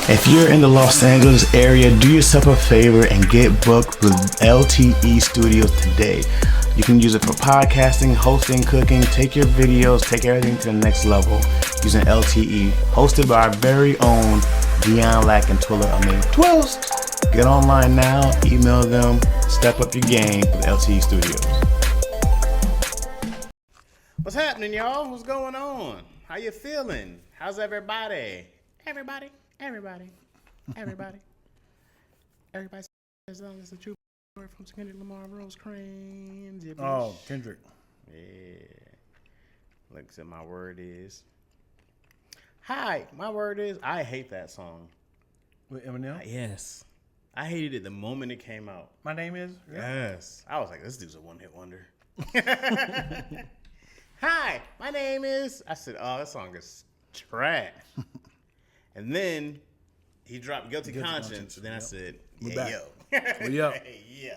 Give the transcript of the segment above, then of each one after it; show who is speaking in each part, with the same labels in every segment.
Speaker 1: If you're in the Los Angeles area, do yourself a favor and get booked with LTE Studios today. You can use it for podcasting, hosting, cooking, take your videos, take everything to the next level using LTE, hosted by our very own Dion Lack and Twilla Amin Twills. Get online now, email them, step up your game with LTE Studios.
Speaker 2: What's happening, y'all? What's going on? How you feeling? How's everybody? Everybody says it's a true word from Kendrick Lamar Rose Crane.
Speaker 3: Oh, Kendrick.
Speaker 2: Yeah. Like I said, my word is. Hi, my word is. I hate that song.
Speaker 3: With Eminem?
Speaker 2: Yes. I hated it the moment it came out.
Speaker 3: My name is?
Speaker 2: Yeah. Yes. I was like, this dude's a one-hit wonder. Hi, my name is. I said, oh, that song is trash. And then he dropped Guilty Conscience. And then I said, yeah, yo.
Speaker 3: We up.
Speaker 2: Yo.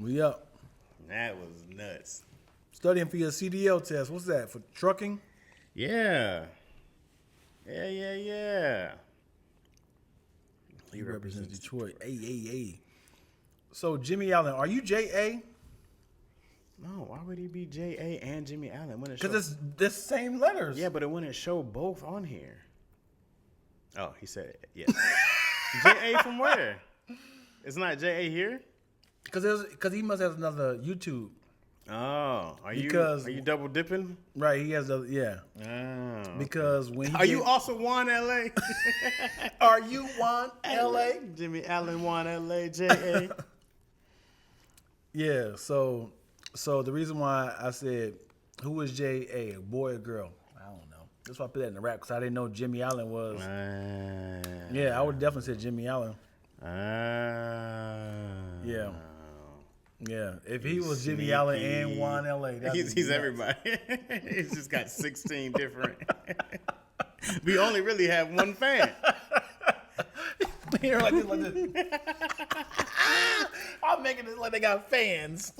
Speaker 3: We up.
Speaker 2: That was nuts.
Speaker 3: Studying for your CDL test. What's that? For trucking?
Speaker 2: Yeah. Yeah.
Speaker 3: He represents Detroit. Hey. So, Jimmy Allen, are you J.A.?
Speaker 2: No, why would he be J.A. and Jimmy Allen?
Speaker 3: Because it's the same letters.
Speaker 2: Yeah, but it wouldn't show both on here. Oh, he said it. Yeah. J.A. from where? It's not J.A. here?
Speaker 3: Because he must have another YouTube.
Speaker 2: Oh, are you double dipping?
Speaker 3: Right, he has yeah.
Speaker 2: Oh,
Speaker 3: because when
Speaker 2: you also Juan L.A.?
Speaker 3: Are you Juan L.A.?
Speaker 2: Jimmy Allen Juan L.A. J.A.
Speaker 3: Yeah, so the reason why I said who was J.A., a boy or girl? I don't know. That's why I put that in the rap because I didn't know Jimmy Allen was. Yeah, I would definitely say Jimmy Allen. Yeah. Yeah, if he was Jimmy Allen and Juan L.A.,
Speaker 2: he's everybody. He's just got 16 different. We only really have one fan.
Speaker 3: Here like this. I'm making it like they got fans.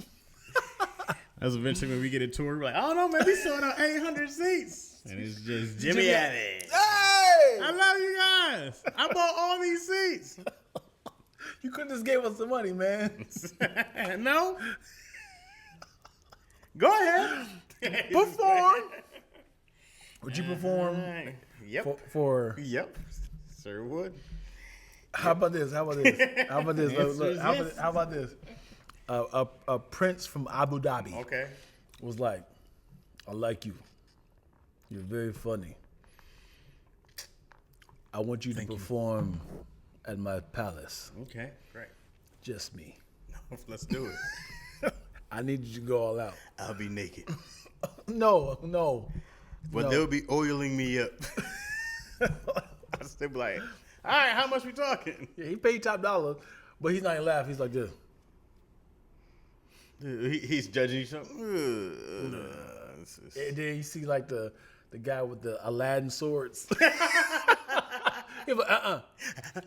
Speaker 2: That's eventually when we get a tour. We're like, I don't know, man, we sold out 800 seats. And it's just Jimmy Allen.
Speaker 3: Hey!
Speaker 2: I love you guys. I bought all these seats.
Speaker 3: You could just gave us some money, man.
Speaker 2: No? Go ahead.
Speaker 3: Perform. Would you perform?
Speaker 2: Yep.
Speaker 3: For
Speaker 2: Yep. Sir would.
Speaker 3: How about this? Look, how about this? A prince from Abu Dhabi.
Speaker 2: Okay.
Speaker 3: Was like, I like you. You're very funny. I want you to perform at my palace.
Speaker 2: Okay, great.
Speaker 3: Just me.
Speaker 2: Let's do it.
Speaker 3: I need you to go all out.
Speaker 2: I'll be naked.
Speaker 3: No.
Speaker 2: But they'll be oiling me up. I'll still be like, all right, how much we talking?
Speaker 3: Yeah, he paid top dollar, but he's not even laughing. He's like this.
Speaker 2: He's judging you something.
Speaker 3: And then you see like the guy with the Aladdin swords. He's like,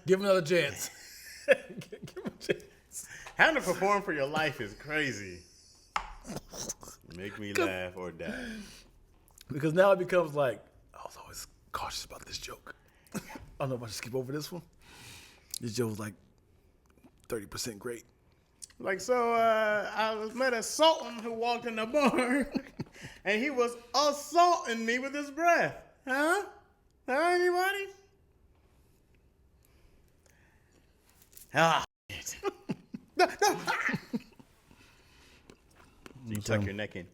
Speaker 3: give him another chance. Give him a chance.
Speaker 2: Having to perform for your life is crazy. Make me laugh or die.
Speaker 3: Because now it becomes like, I was always cautious about this joke. I don't know if I should skip over this one. This joke was like 30% great.
Speaker 2: Like, so I met a sultan who walked in the bar, and he was assaulting me with his breath. Huh? Anybody? Ah, shit. No. You tuck your neck in.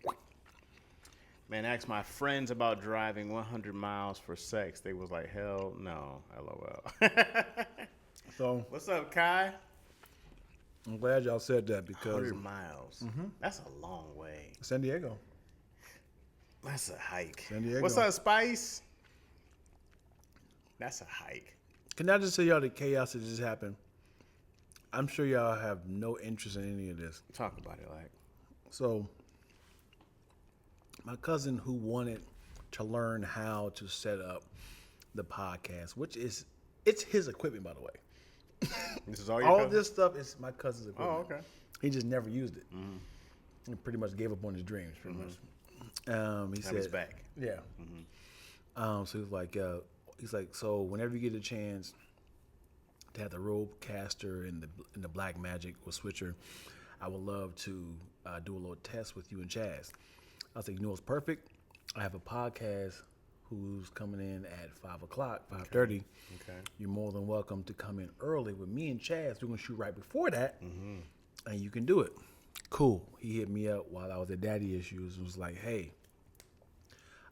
Speaker 2: Man, I asked my friends about driving 100 miles for sex. They was like, hell no, LOL.
Speaker 3: So,
Speaker 2: what's up, Kai?
Speaker 3: I'm glad y'all said that because
Speaker 2: 100 miles. Mm-hmm. That's a long way.
Speaker 3: San Diego.
Speaker 2: That's a hike.
Speaker 3: San Diego.
Speaker 2: What's up, Spice? That's a hike.
Speaker 3: Can I just tell y'all the chaos that just happened? I'm sure y'all have no interest in any of this.
Speaker 2: Talk about it, like.
Speaker 3: So, my cousin who wanted to learn how to set up the podcast, it's his equipment, by the way.
Speaker 2: This is all
Speaker 3: All this stuff is my cousin's equipment.
Speaker 2: Oh, okay.
Speaker 3: He just never used it.
Speaker 2: Mm-hmm.
Speaker 3: He pretty much gave up on his dreams, pretty much. He said,
Speaker 2: he's back.
Speaker 3: Yeah. So he's like, so whenever you get a chance, to have the Rodecaster and the Black Magic with switcher. I would love to do a little test with you and Chaz. I was like, you know what's perfect? I have a podcast who's coming in at 5 o'clock, 5:30.
Speaker 2: Okay.
Speaker 3: You're more than welcome to come in early with me and Chaz. We're going to shoot right before that, and you can do it. Cool. He hit me up while I was at Daddy Issues and was like, hey,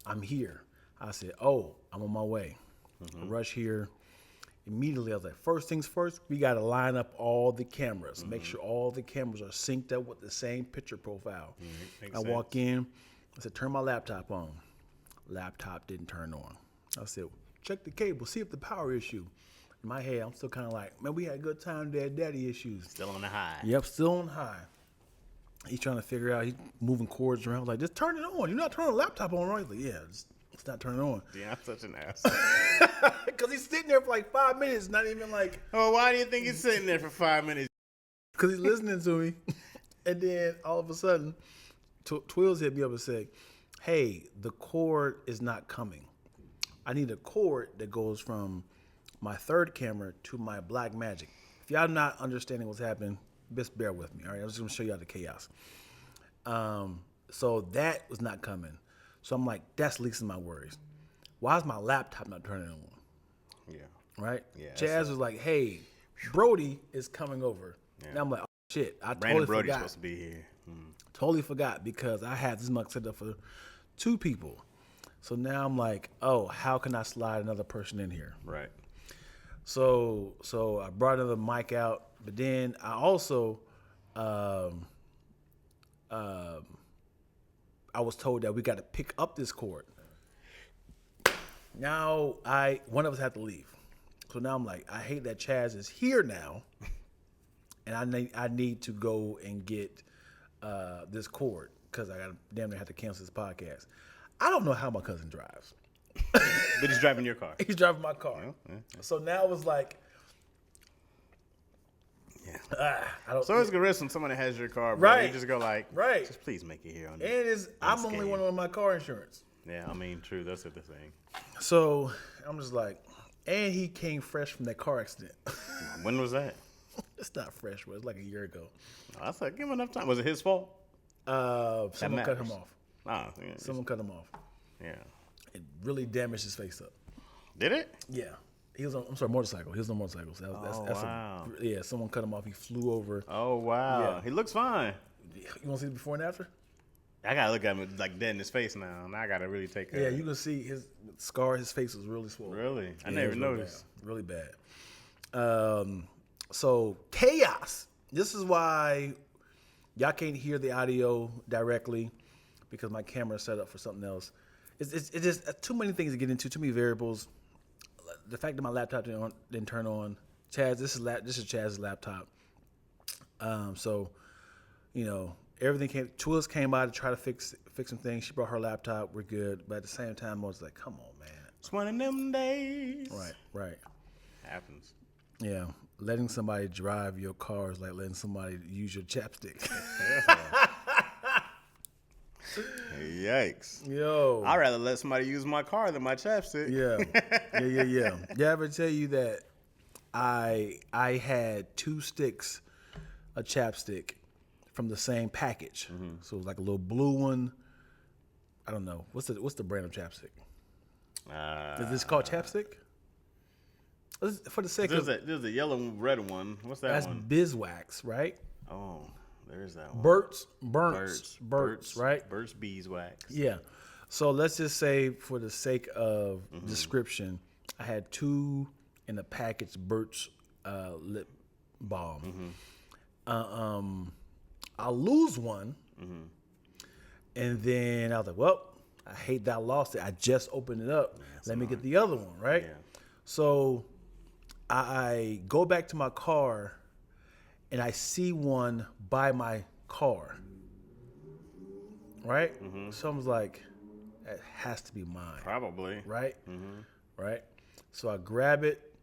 Speaker 3: I'm here. I said, oh, I'm on my way. Rush here. Immediately, I was like, first things first, we got to line up all the cameras. Make sure all the cameras are synced up with the same picture profile. I walk in. I said, turn my laptop on. Laptop didn't turn on. I said, check the cable, see if the power issue. In my head, I'm still kind of like, man, we had a good time today at Daddy Issues.
Speaker 2: Still on the high.
Speaker 3: Yep, still on high. He's trying to figure out, he's moving cords around. I was like, just turn it on. You're not turning the laptop on, right? He's like, yeah, it's not turning on.
Speaker 2: Yeah, I'm such an asshole.
Speaker 3: Because he's sitting there for like 5 minutes, not even like.
Speaker 2: Oh, why do you think he's sitting there for 5 minutes?
Speaker 3: Because he's listening to me. And then all of a sudden, Twills hit me up and said, hey, the cord is not coming. I need a cord that goes from my third camera to my Black Magic. If y'all not understanding what's happening, just bear with me, all right? I'm just going to show y'all the chaos. So that was not coming. So I'm like, that's least my worries. Why is my laptop not turning on?
Speaker 2: Yeah.
Speaker 3: Right?
Speaker 2: Yeah.
Speaker 3: Chaz was like, hey, Brody is coming over.
Speaker 2: Yeah.
Speaker 3: And I'm like, oh, shit. I
Speaker 2: Brandon
Speaker 3: totally
Speaker 2: Brody's
Speaker 3: forgot.
Speaker 2: supposed to be here.
Speaker 3: Totally forgot because I had this mug set up for 2 people. So now I'm like, oh, how can I slide another person in here?
Speaker 2: Right.
Speaker 3: So I brought another mic out, but then I also I was told that we got to pick up this cord. Now one of us had to leave. So now I'm like, I hate that Chaz is here now, and I need to go and get this cord because I got damn near have to cancel this podcast. I don't know how my cousin drives.
Speaker 2: But he's driving your car.
Speaker 3: He's driving my car.
Speaker 2: Yeah.
Speaker 3: So now it was like, I don't.
Speaker 2: So it's a risk when someone that has your car, bro.
Speaker 3: Right.
Speaker 2: You just go like,
Speaker 3: Right.
Speaker 2: just please make it here on
Speaker 3: And I'm only one on my car insurance.
Speaker 2: Yeah, I mean, true. That's the thing.
Speaker 3: So I'm just like, and he came fresh from that car accident.
Speaker 2: When was that?
Speaker 3: It's not fresh, but it's like a year ago.
Speaker 2: Oh, that's like, give him enough time. Was it his fault?
Speaker 3: Someone cut him
Speaker 2: matters.
Speaker 3: off.
Speaker 2: Oh, yeah.
Speaker 3: Someone cut him off.
Speaker 2: Yeah.
Speaker 3: It really damaged his face up.
Speaker 2: Did it?
Speaker 3: Yeah. He was on, motorcycle. He was on motorcycle. So
Speaker 2: Wow.
Speaker 3: Someone cut him off. He flew over.
Speaker 2: Oh, wow.
Speaker 3: Yeah.
Speaker 2: He looks fine.
Speaker 3: You want to see the before and after?
Speaker 2: I got to look at him like dead in his face now. And I got to really take
Speaker 3: Yeah, you can see his scar. His face was really swollen.
Speaker 2: Really? I
Speaker 3: Yeah,
Speaker 2: never
Speaker 3: it was
Speaker 2: noticed.
Speaker 3: Really bad. So chaos. This is why y'all can't hear the audio directly because my camera is set up for something else. It's just too many things to get into, too many variables. The fact that my laptop didn't turn on. Chaz, this is Chaz's laptop. So, you know, everything came. Twills came by to try to fix some things. She brought her laptop. We're good. But at the same time, I was like, come on, man.
Speaker 2: It's one of them days.
Speaker 3: Right.
Speaker 2: Happens.
Speaker 3: Yeah. Letting somebody drive your car is like letting somebody use your chapstick.
Speaker 2: Yikes.
Speaker 3: Yo.
Speaker 2: I'd rather let somebody use my car than my chapstick.
Speaker 3: Yeah. Did I ever tell you that I had 2 sticks of chapstick from the same package? So it was like a little blue one. I don't know. What's the brand of chapstick? Is this called chapstick? For the sake
Speaker 2: There's a yellow and red one. What's that
Speaker 3: that's
Speaker 2: one?
Speaker 3: Beeswax, right?
Speaker 2: Oh, there's that one.
Speaker 3: Burt's, right?
Speaker 2: Burt's Beeswax.
Speaker 3: Yeah. So let's just say, for the sake of description, I had 2 in a package Burt's lip balm. I lose one, and then I was like, well, I hate that I lost it. I just opened it up. Let me get the other one, right?
Speaker 2: Yeah.
Speaker 3: So I go back to my car, and I see one by my car, right? So I was like, that has to be mine.
Speaker 2: Probably.
Speaker 3: Right? Right? So I grab it.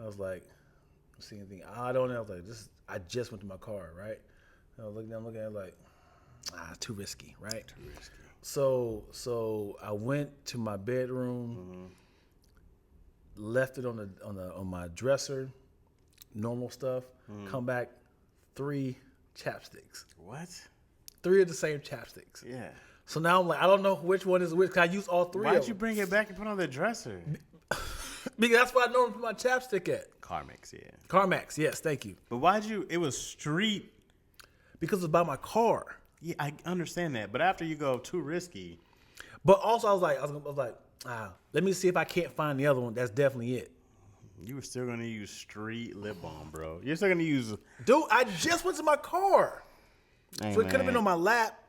Speaker 3: I was like, see anything odd on it? I was like, I just went to my car, right? And I was looking at it like, too risky, right?
Speaker 2: Too risky.
Speaker 3: So I went to my bedroom, left it on my dresser, normal stuff. Come back, 3 chapsticks.
Speaker 2: What?
Speaker 3: 3 of the same chapsticks.
Speaker 2: Yeah.
Speaker 3: So now I'm like, I don't know which one is which. Cause I use all 3.
Speaker 2: Why'd you bring it back and put it on the dresser?
Speaker 3: Because that's where I normally put my chapstick at.
Speaker 2: Carmex, yeah.
Speaker 3: Carmax, yes, thank you.
Speaker 2: But why'd you? It was street.
Speaker 3: Because it's by my car.
Speaker 2: Yeah, I understand that. But after you go too risky.
Speaker 3: But also, I was like, let me see if I can't find the other one. That's definitely it.
Speaker 2: You were still gonna use street lip balm, bro. You're still gonna use.
Speaker 3: Dude, I just went to my car.
Speaker 2: Hey,
Speaker 3: So it could have been on my lap.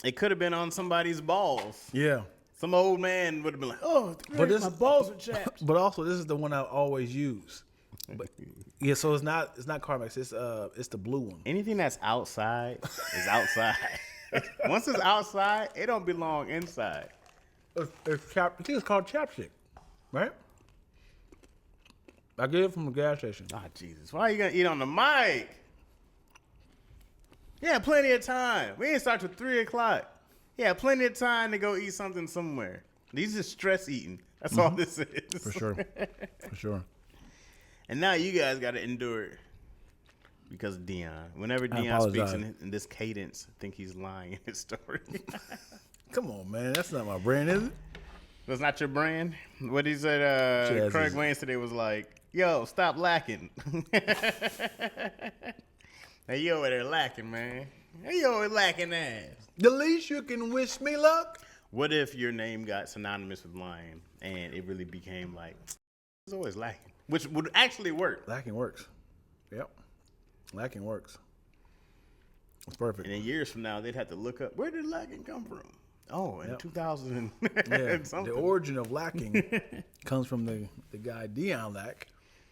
Speaker 2: It could have been on somebody's balls.
Speaker 3: Yeah.
Speaker 2: Some old man would have been like, "Oh, my balls are chapped."
Speaker 3: But also, this is the one I always use. But yeah, so it's not Carmex. It's the blue one.
Speaker 2: Anything that's outside is outside. Once it's outside, it don't belong inside.
Speaker 3: I think it's called chapstick, right? I get it from the gas station.
Speaker 2: Oh, Jesus. Why are you going to eat on the mic? Yeah, plenty of time. We ain't start till 3 o'clock. Yeah, plenty of time to go eat something somewhere. These is stress eating. That's all this is.
Speaker 3: For sure. For sure.
Speaker 2: And now you guys got to endure it because of Dion. Whenever Dion speaks in this cadence, I think he's lying in his story.
Speaker 3: Come on, man. That's not my brand, is it?
Speaker 2: That's not your brand? What he said, Craig Wayne today was like, yo, stop lacking. Hey, you over there lacking, man. Hey, you over lacking ass.
Speaker 3: The least you can wish me luck.
Speaker 2: What if your name got synonymous with lying and it really became like, it's always lacking, which would actually work.
Speaker 3: Lacking works. Yep. Lacking works. It's perfect.
Speaker 2: And then years from now, they'd have to look up, where did lacking come from? Oh, in 2000
Speaker 3: yeah,
Speaker 2: something.
Speaker 3: the origin of lacking comes from the guy Dion Lack.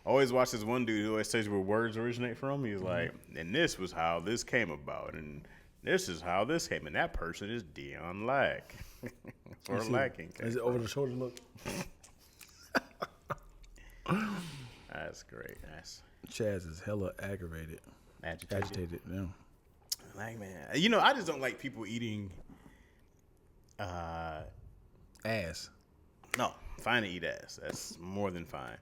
Speaker 2: I always watch this one dude who always says where words originate from. He's like, and this was how this came about, and this is how this came, and that person is Dion Lack. Or lacking.
Speaker 3: Is it over the shoulder look?
Speaker 2: That's great. That's
Speaker 3: Chaz is hella aggravated. Agitated, yeah.
Speaker 2: Like, man. You know, I just don't like people eating
Speaker 3: ass.
Speaker 2: No, fine to eat ass. That's more than fine.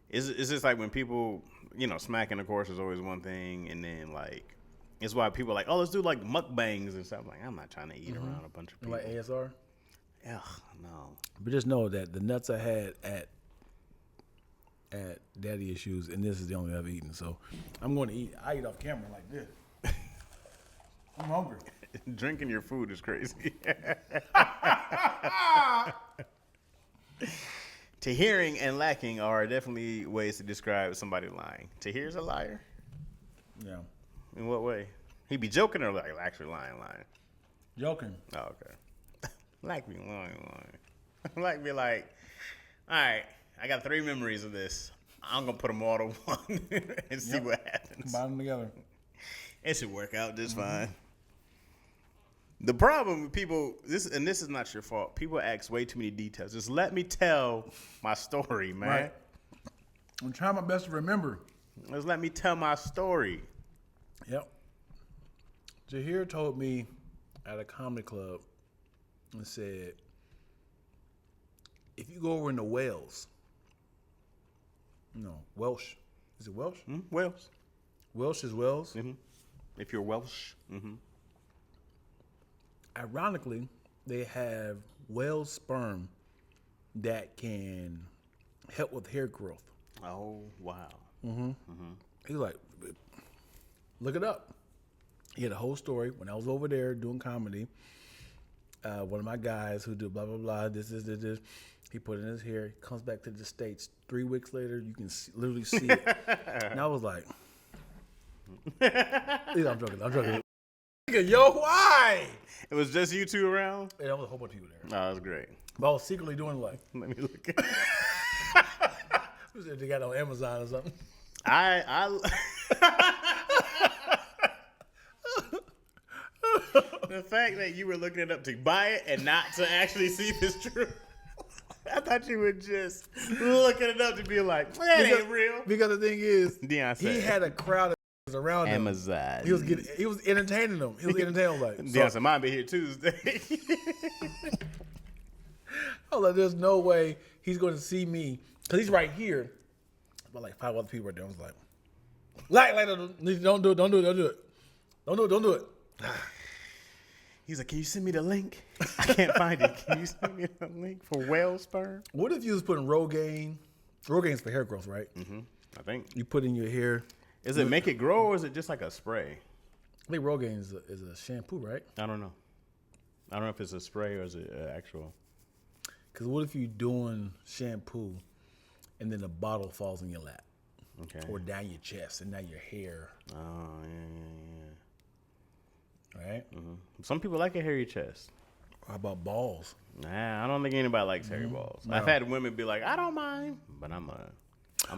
Speaker 2: It's just like when people, you know, smacking, of course, is always one thing. And then, like, it's why people are like, oh, let's do, like, mukbangs and stuff. Like, I'm not trying to eat around a bunch of people.
Speaker 3: Like ASR?
Speaker 2: Ugh, no.
Speaker 3: But just know that the nuts I had at Daddy Issues, and this is the only I've eaten. So I'm going to eat. I eat off camera like this. I'm hungry.
Speaker 2: Drinking your food is crazy. Tahering and lacking are definitely ways to describe somebody lying. Tahir is a liar?
Speaker 3: Yeah.
Speaker 2: In what way? He be joking or like actually lying?
Speaker 3: Joking.
Speaker 2: Oh, okay. Like me lying. Like be like, all right, I got 3 memories of this. I'm going to put them all to one and see what happens.
Speaker 3: Combine them together.
Speaker 2: It should work out just fine. The problem with people, this is not your fault. People ask way too many details. Just let me tell my story, man.
Speaker 3: Right. I'm trying my best to remember.
Speaker 2: Just let me tell my story.
Speaker 3: Yep. Jahir told me at a comedy club and said, if you go over into Wales, Welsh. Is it Welsh?
Speaker 2: Welsh.
Speaker 3: Welsh is Wales.
Speaker 2: Mm-hmm. If you're Welsh. Mm-hmm.
Speaker 3: Ironically, they have whale sperm that can help with hair growth.
Speaker 2: Oh, wow.
Speaker 3: Mm-hmm. Mm-hmm. He's like, look it up. He had a whole story. When I was over there doing comedy, one of my guys who do blah, blah, blah, this, he put it in his hair. He comes back to the States. 3 weeks later, you can literally see it. And I was like, I'm joking. Yo, why?
Speaker 2: It was just you two around?
Speaker 3: Yeah, there was a whole bunch of people there.
Speaker 2: Oh, that was great.
Speaker 3: But I was secretly doing like,
Speaker 2: Let me look at
Speaker 3: they got on Amazon or something.
Speaker 2: The fact that you were looking it up to buy it and not to actually see if it's true. I thought you were just looking it up to be like, that ain't real.
Speaker 3: Because the thing is,
Speaker 2: Deion said,
Speaker 3: he had a crowd of around him.
Speaker 2: Amazon.
Speaker 3: He was entertaining them. Like,
Speaker 2: Deion said, mine be here Tuesday.
Speaker 3: I was like, there's no way he's going to see me Because he's right here, but like 5 other people right there. I was like, don't do it, don't do it, don't do it. Don't do it.
Speaker 2: He's like, can you send me the link? I can't find it. Can you send me the link for whale sperm?
Speaker 3: What if you was putting Rogaine? Rogaine's for hair growth, right?
Speaker 2: Mm-hmm. I think.
Speaker 3: You put in your hair.
Speaker 2: Is it make it grow or is it just like a spray?
Speaker 3: I think Rogaine is a shampoo, right?
Speaker 2: I don't know. I don't know if it's a spray or is it actual.
Speaker 3: Because what if you're doing shampoo and then the bottle falls in your lap?
Speaker 2: Okay.
Speaker 3: Or down your chest and now your hair.
Speaker 2: Oh, yeah.
Speaker 3: Right?
Speaker 2: Mm-hmm. Some people like a hairy chest.
Speaker 3: How about balls?
Speaker 2: Nah, I don't think anybody likes hairy balls.
Speaker 3: No.
Speaker 2: I've had women be like, I don't mind, but I'm a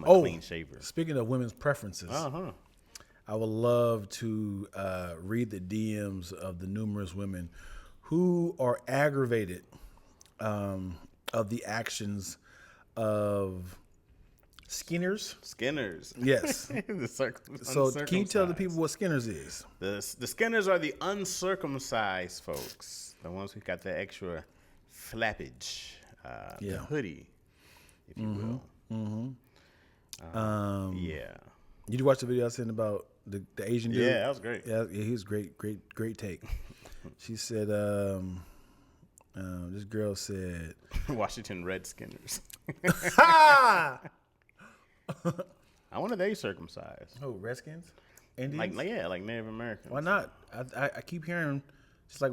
Speaker 2: clean shaver.
Speaker 3: Speaking of women's preferences, I would love to read the DMs of the numerous women who are aggravated of the actions of Skinners. Yes. So can you tell the people what Skinners is?
Speaker 2: The Skinners are the uncircumcised folks. The ones who got the extra flappage. The hoodie, if you will.
Speaker 3: Mm-hmm.
Speaker 2: Yeah.
Speaker 3: Did you watch the video I sent about the Asian dude?
Speaker 2: Yeah, that was great.
Speaker 3: Yeah, he was great take. She said, this girl said,
Speaker 2: Washington Redskinners.
Speaker 3: ha!
Speaker 2: I wonder if they circumcised.
Speaker 3: Oh, Redskins? Indians?
Speaker 2: Like Native Americans.
Speaker 3: Why not? I keep hearing, just like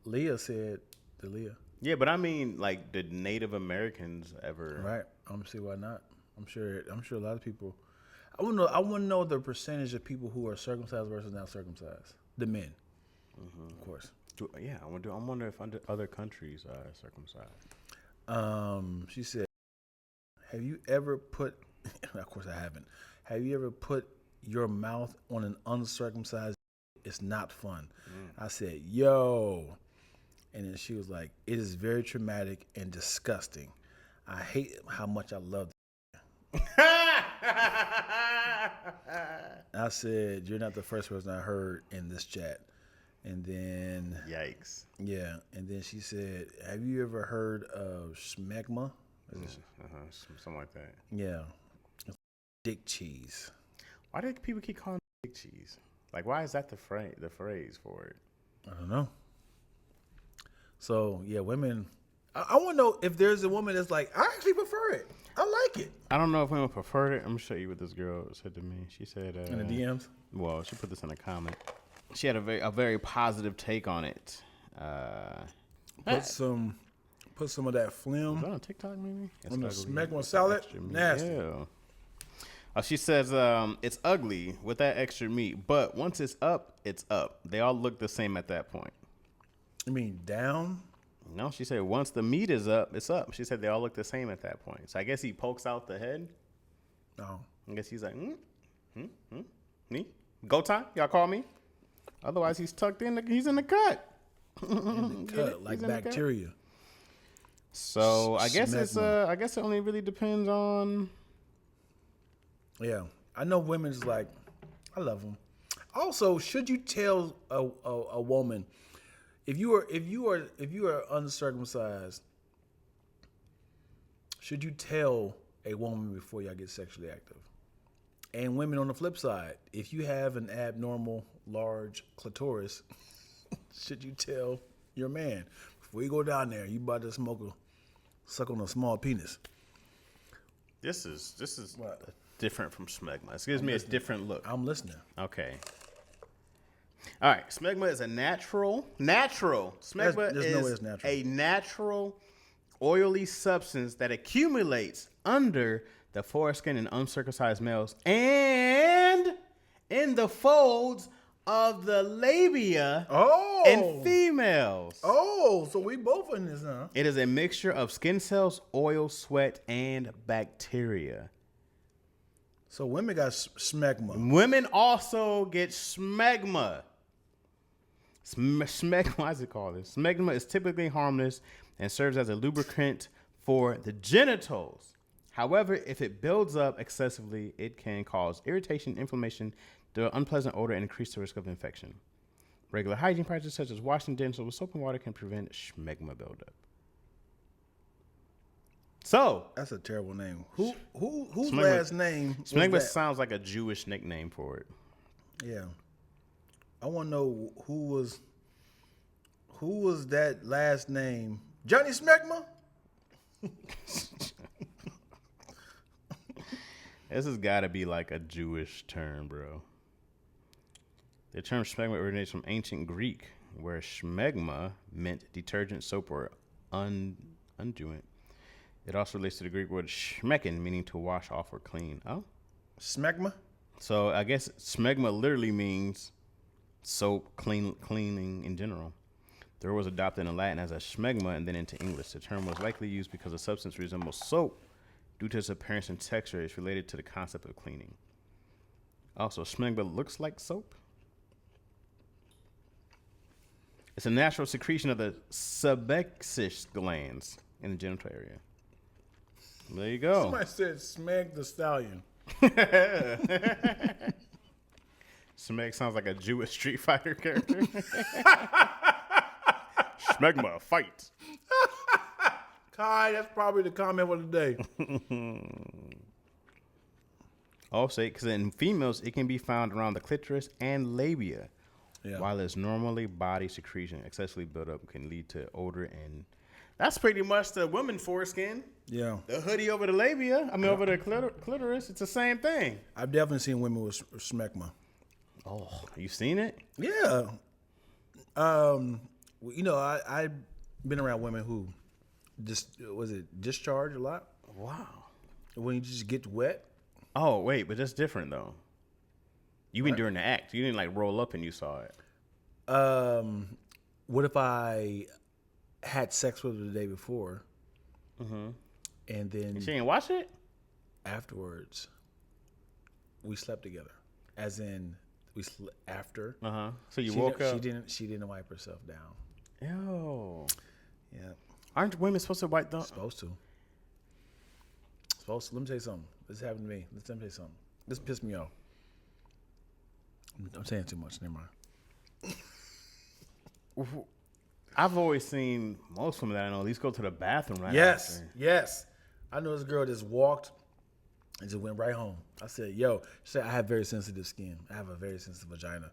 Speaker 3: Leah said, Leah.
Speaker 2: Yeah, but I mean, like, did Native Americans ever?
Speaker 3: Right. I'm gonna see why not. I'm sure a lot of people. I want to know the percentage of people who are circumcised versus not circumcised. The men, of course.
Speaker 2: I wonder if other countries are circumcised.
Speaker 3: She said, "Have you ever put?" Of course, I haven't. Have you ever put your mouth on an uncircumcised? It's not fun. I said, "Yo," and then she was like, "It is very traumatic and disgusting. I hate how much I love." I said, "You're not the first person I heard in this chat." And then,
Speaker 2: yikes.
Speaker 3: Yeah, and then she said, "Have you ever heard of schmegma?"
Speaker 2: Something like that.
Speaker 3: Yeah, dick cheese.
Speaker 2: Why do people keep calling it dick cheese? Like, why is that the phrase for it?
Speaker 3: I don't know. So yeah, women. I want to know if there's a woman that's like, I actually prefer it. I like it.
Speaker 2: I don't know if women prefer it. I'm gonna show you what this girl said to me. She said
Speaker 3: in the DMs.
Speaker 2: Well, she put this in a comment. She had a very positive take on it.
Speaker 3: Put some of that phlegm.
Speaker 2: Is that on TikTok maybe?
Speaker 3: On the schmegma salad. Nasty.
Speaker 2: Yeah. She says it's ugly with that extra meat, but once it's up, it's up. They all look the same at that point.
Speaker 3: You mean down?
Speaker 2: No, she said once the meat is up, it's up. She said they all look the same at that point. So I guess he pokes out the head.
Speaker 3: No.
Speaker 2: I guess he's like, me? Go time? Y'all call me? Otherwise, he's tucked in. He's in the cut.
Speaker 3: In the cut, like bacteria.
Speaker 2: So I guess I guess it only really depends on.
Speaker 3: Yeah, I know women's like, I love them. Also, should you tell a woman if you are uncircumcised? Should you tell a woman before y'all get sexually active? And women on the flip side, if you have an abnormal large clitoris, should you tell your man before you go down there? You about to suck on a small penis.
Speaker 2: This is what? Different from smegma. It gives me a different look.
Speaker 3: I'm listening.
Speaker 2: Okay. All right. Smegma is a natural. Smegma is a natural oily substance that accumulates under the foreskin in uncircumcised males and in the folds of the labia in females.
Speaker 3: Oh, so we both in this, huh?
Speaker 2: It is a mixture of skin cells, oil, sweat, and bacteria.
Speaker 3: So women got smegma.
Speaker 2: Women also get smegma. Why is it called this? Smegma is typically harmless and serves as a lubricant for the genitals. However, if it builds up excessively, it can cause irritation, inflammation, the unpleasant odor, and increase the risk of infection. Regular hygiene practices such as washing dental with soap and water can prevent smegma buildup. So
Speaker 3: That's a terrible name. Whose
Speaker 2: Smegma-
Speaker 3: last name was
Speaker 2: Smegma
Speaker 3: that?
Speaker 2: sounds like a Jewish nickname for it.
Speaker 3: Yeah. I want to know who was that last name? Johnny Smegma?
Speaker 2: This has got to be like a Jewish term, bro. The term smegma originates from ancient Greek, where smegma meant detergent, soap, or unguent. It also relates to the Greek word schmecken, meaning to wash off or clean. Oh,
Speaker 3: Smegma?
Speaker 2: so I guess smegma literally means soap, cleaning in general. The word was adopted in Latin as a schmegma and then into English. The term was likely used because the substance resembles soap due to its appearance and texture. It's related to the concept of cleaning. Also, smegma looks like soap. It's a natural secretion of the sebaceous glands in the genital area. There you go.
Speaker 3: Somebody said Smeg the Stallion.
Speaker 2: Smeg sounds like a Jewish Street Fighter character. Smegma, fight.
Speaker 3: Kai, that's probably the comment of the day.
Speaker 2: Also, because in females, it can be found around the clitoris and labia.
Speaker 3: Yeah.
Speaker 2: While it's normally body secretion, excessively built up can lead to odor, and that's pretty much the woman foreskin.
Speaker 3: Yeah.
Speaker 2: The hoodie over the labia, over the clitoris, it's the same thing.
Speaker 3: I've definitely seen women with Smegma.
Speaker 2: Oh, you seen it?
Speaker 3: Yeah. I've been around women who discharge a lot
Speaker 2: Wow.
Speaker 3: when you just get wet.
Speaker 2: Oh, wait, but that's different, though. You been during the act. You didn't, like, roll up and you saw it.
Speaker 3: What if I had sex with her the day before, and then
Speaker 2: She didn't watch it?
Speaker 3: afterwards we slept together, as in we slept after.
Speaker 2: Uh-huh. So you
Speaker 3: She
Speaker 2: woke
Speaker 3: di-
Speaker 2: up.
Speaker 3: She didn't wipe herself down.
Speaker 2: Ew.
Speaker 3: Yeah,
Speaker 2: Aren't women supposed to wipe the...
Speaker 3: supposed to. Let me tell you something. This happened to me. Let me tell you something. This pissed me off. I'm saying too much. Never mind.
Speaker 2: I've always seen most women that I know at least go to the bathroom right
Speaker 3: Yes,
Speaker 2: after.
Speaker 3: yes. I know this girl just walked and just went right home. I said, yo, she said, I have very sensitive skin. I have a very sensitive vagina.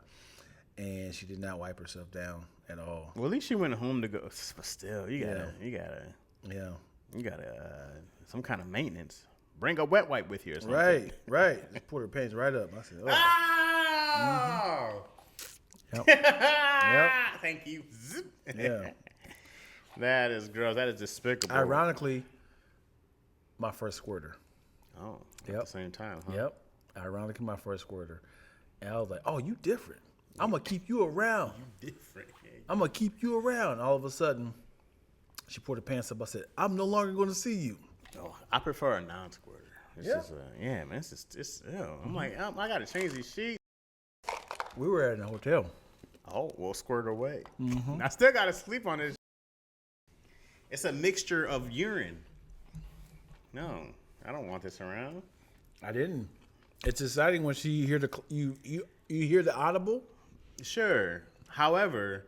Speaker 3: And she did not wipe herself down at all.
Speaker 2: Well, at least she went home to go. But still, you gotta,
Speaker 3: Yeah.
Speaker 2: some kind of maintenance. Bring a wet wipe with you or something.
Speaker 3: Right. Just put her pants right up. I said, oh. Yep.
Speaker 2: Thank you. Zip.
Speaker 3: Yeah.
Speaker 2: That is gross. That is despicable.
Speaker 3: Ironically, my first squirter.
Speaker 2: Oh, at
Speaker 3: Yep.
Speaker 2: the same time, huh?
Speaker 3: Yep. Ironically, my first squirter. And I was like, oh, you different. I'm going to keep you around.
Speaker 2: Different.
Speaker 3: I'm going to keep you around. All of a sudden, she pulled her pants up. I said, I'm no longer going to see you.
Speaker 2: Oh, I prefer a non-squirter. It's
Speaker 3: Yeah.
Speaker 2: just, man, it's ew. I'm like, I gotta change these sheets.
Speaker 3: We were at a hotel.
Speaker 2: Oh, well, squirt away. I still gotta sleep on this. It's a mixture of urine. No, I don't want this around.
Speaker 3: I didn't. It's exciting when you hear you hear the audible.
Speaker 2: Sure. However,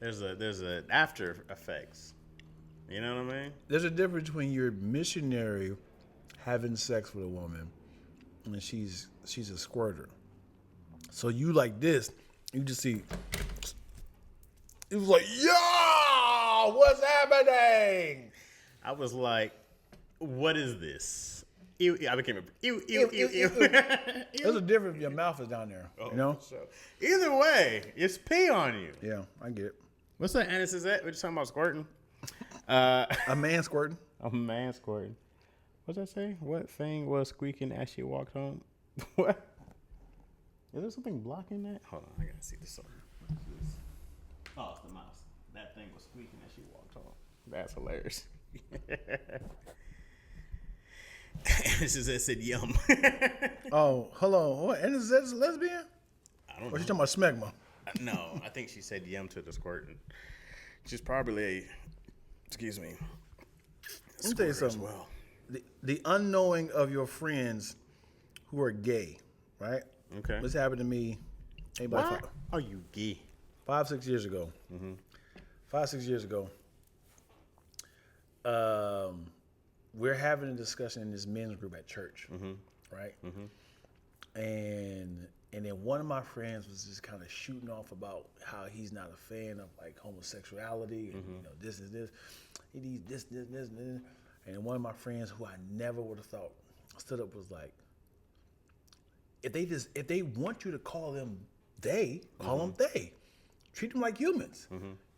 Speaker 2: there's a after effects. You know what I mean?
Speaker 3: There's a difference between your missionary having sex with a woman and she's a squirter. So you like this, you just see. It was like, yo, what's happening?
Speaker 2: I was like, what is this? Ew, I became a ew.
Speaker 3: There's a difference if your mouth is down there. You know?
Speaker 2: So, either way, it's pee on you.
Speaker 3: Yeah, I get it.
Speaker 2: What's that anus is that? We're just talking about squirting.
Speaker 3: A man squirting.
Speaker 2: A man squirting. What's that say? What thing was squeaking as she walked home? What? Is there something blocking that? Hold on, I gotta see this. Oh, it's the mouse. That thing was squeaking as she walked home. That's hilarious. It said yum.
Speaker 3: Oh, hello. What? And is that a lesbian?
Speaker 2: I don't
Speaker 3: Or
Speaker 2: know.
Speaker 3: she talking about smegma?
Speaker 2: No, I think she said yum to the squirting. She's probably excuse me.
Speaker 3: Let me tell you
Speaker 2: squirter as
Speaker 3: something.
Speaker 2: well.
Speaker 3: The unknowing of your friends who are gay, right?
Speaker 2: Okay.
Speaker 3: This happened to me maybe
Speaker 2: Why
Speaker 3: like
Speaker 2: are you gay?
Speaker 3: 5-6 years ago. 5-6 years ago. we're having a discussion in this men's group at church, right? And then one of my friends was just kind of shooting off about how he's not a fan of like homosexuality and this is this. He needs this. And then one of my friends who I never would have thought stood up was like, if they want you to call them they, call them they. Treat them like humans.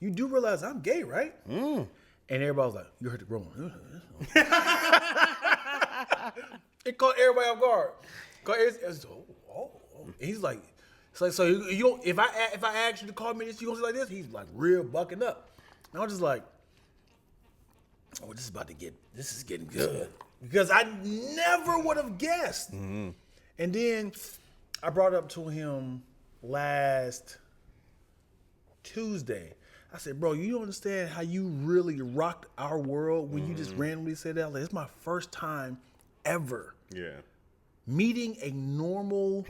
Speaker 3: You do realize I'm gay, right? And everybody was like, you heard the grown one. It caught everybody off guard. He's like, so you if I ask you to call me this, you gonna say like this? He's like real bucking up. And I was just like, oh, this is getting good. Because I never would have guessed. And then I brought it up to him last Tuesday. I said, bro, you don't understand how you really rocked our world when you just randomly said that. Like, it's my first time ever meeting a normal,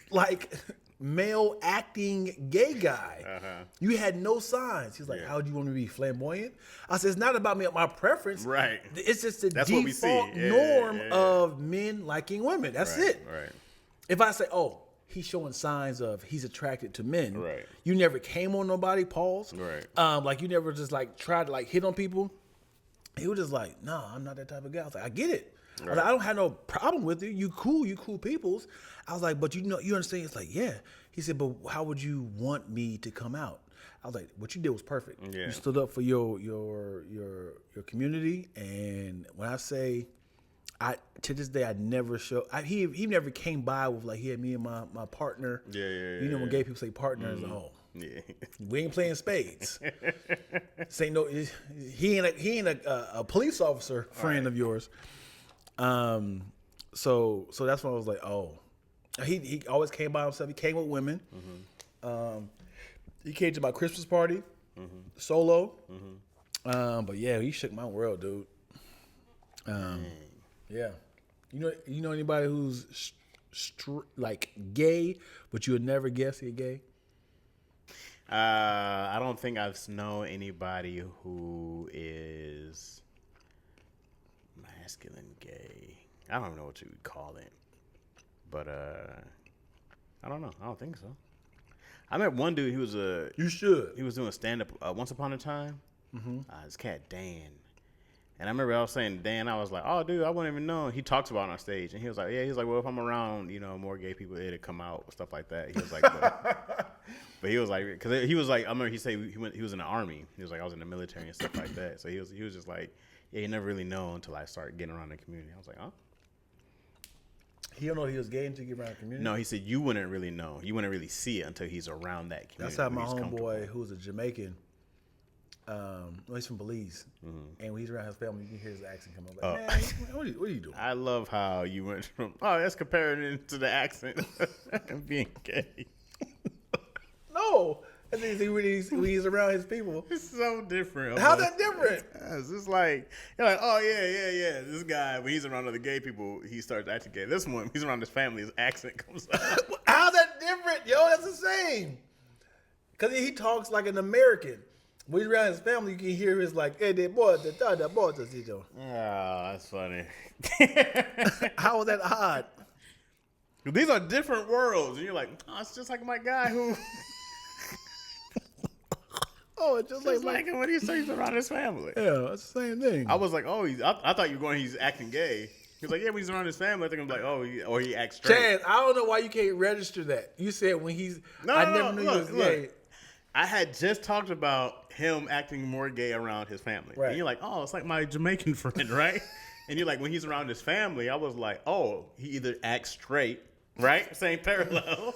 Speaker 3: like, male acting gay guy. You had no signs. He's like, how do you want me to be flamboyant? I said, it's not about my preference.
Speaker 2: Right.
Speaker 3: It's just the
Speaker 2: That's what we
Speaker 3: default
Speaker 2: see.
Speaker 3: norm of men liking women. That's it.
Speaker 2: Right.
Speaker 3: If I say, oh, he's showing signs of he's attracted to men.
Speaker 2: Right.
Speaker 3: You never came on nobody, pause.
Speaker 2: Right.
Speaker 3: Like you never just like tried to like hit on people. He was just like, no, I'm not that type of guy. I was like, I get it. I was like, I don't have no problem with it. You cool peoples. I was like, but you understand? It's like, yeah. He said, but how would you want me to come out? I was like, what you did was perfect.
Speaker 2: Yeah.
Speaker 3: You stood up for your community, and when I say, to this day I never show. He never came by with like he had me and my partner. You know when gay people say partners, we ain't playing spades. Say no. He ain't a police officer friend of yours. So that's when I was like, oh, he always came by himself. He came with women. He came to my Christmas party solo. But yeah, he shook my world, dude. Yeah, you know anybody who's like gay, but you would never guess they're gay?
Speaker 2: I don't think I've known anybody who is masculine gay. I don't know what you would call it, but I don't know. I don't think so. I met one dude.
Speaker 3: You should.
Speaker 2: He was doing stand up once upon a time. His cat Dan. And I remember I was saying to Dan, I was like, oh, dude, I wouldn't even know. He talks about it on stage. And he was like, well, if I'm around, more gay people, it'll come out, stuff like that. He was like, but he was like, because he was like, I remember he said he was in the Army. He was like, I was in the military and stuff like that. So he was just like, yeah, you never really know until I start getting around the community. I was like, huh?
Speaker 3: He don't know he was gay until you get around the community?
Speaker 2: No, he said you wouldn't really know. You wouldn't really see it until he's around that community.
Speaker 3: That's how my homeboy, who's a Jamaican, he's from Belize, and when he's around his family, you can hear his accent come up. Like, man, what are you doing?
Speaker 2: I love how you went from, that's comparing it to the accent of being gay.
Speaker 3: No, I think when he's around his people.
Speaker 2: It's so different.
Speaker 3: How's that different?
Speaker 2: It's just like, you're like, oh, yeah. This guy, when he's around other gay people, he starts acting gay. This one, when he's around his family, his accent comes out.
Speaker 3: How's that different? Yo, that's the same. Because he talks like an American. When he's around his family, you can hear his like, hey, that boy, that boy, does he do?
Speaker 2: Oh, that's funny.
Speaker 3: How is that odd?
Speaker 2: These are different worlds. And you're like, oh, it's just like my guy who...
Speaker 3: Oh, it's just
Speaker 2: like when he's around his family.
Speaker 3: Yeah, it's the same thing.
Speaker 2: I was like, oh, I thought you were going, he's acting gay. He was like, yeah, when he's around his family, I think I'm like, oh, or he acts straight.
Speaker 3: Chad, I don't know why you can't register that. You said when he's... I never knew he was gay.
Speaker 2: I had just talked about him acting more gay around his family.
Speaker 3: Right.
Speaker 2: And you're like, oh, it's like my Jamaican friend, right? And you're like, when he's around his family, I was like, oh, he either acts straight, right? Same parallel.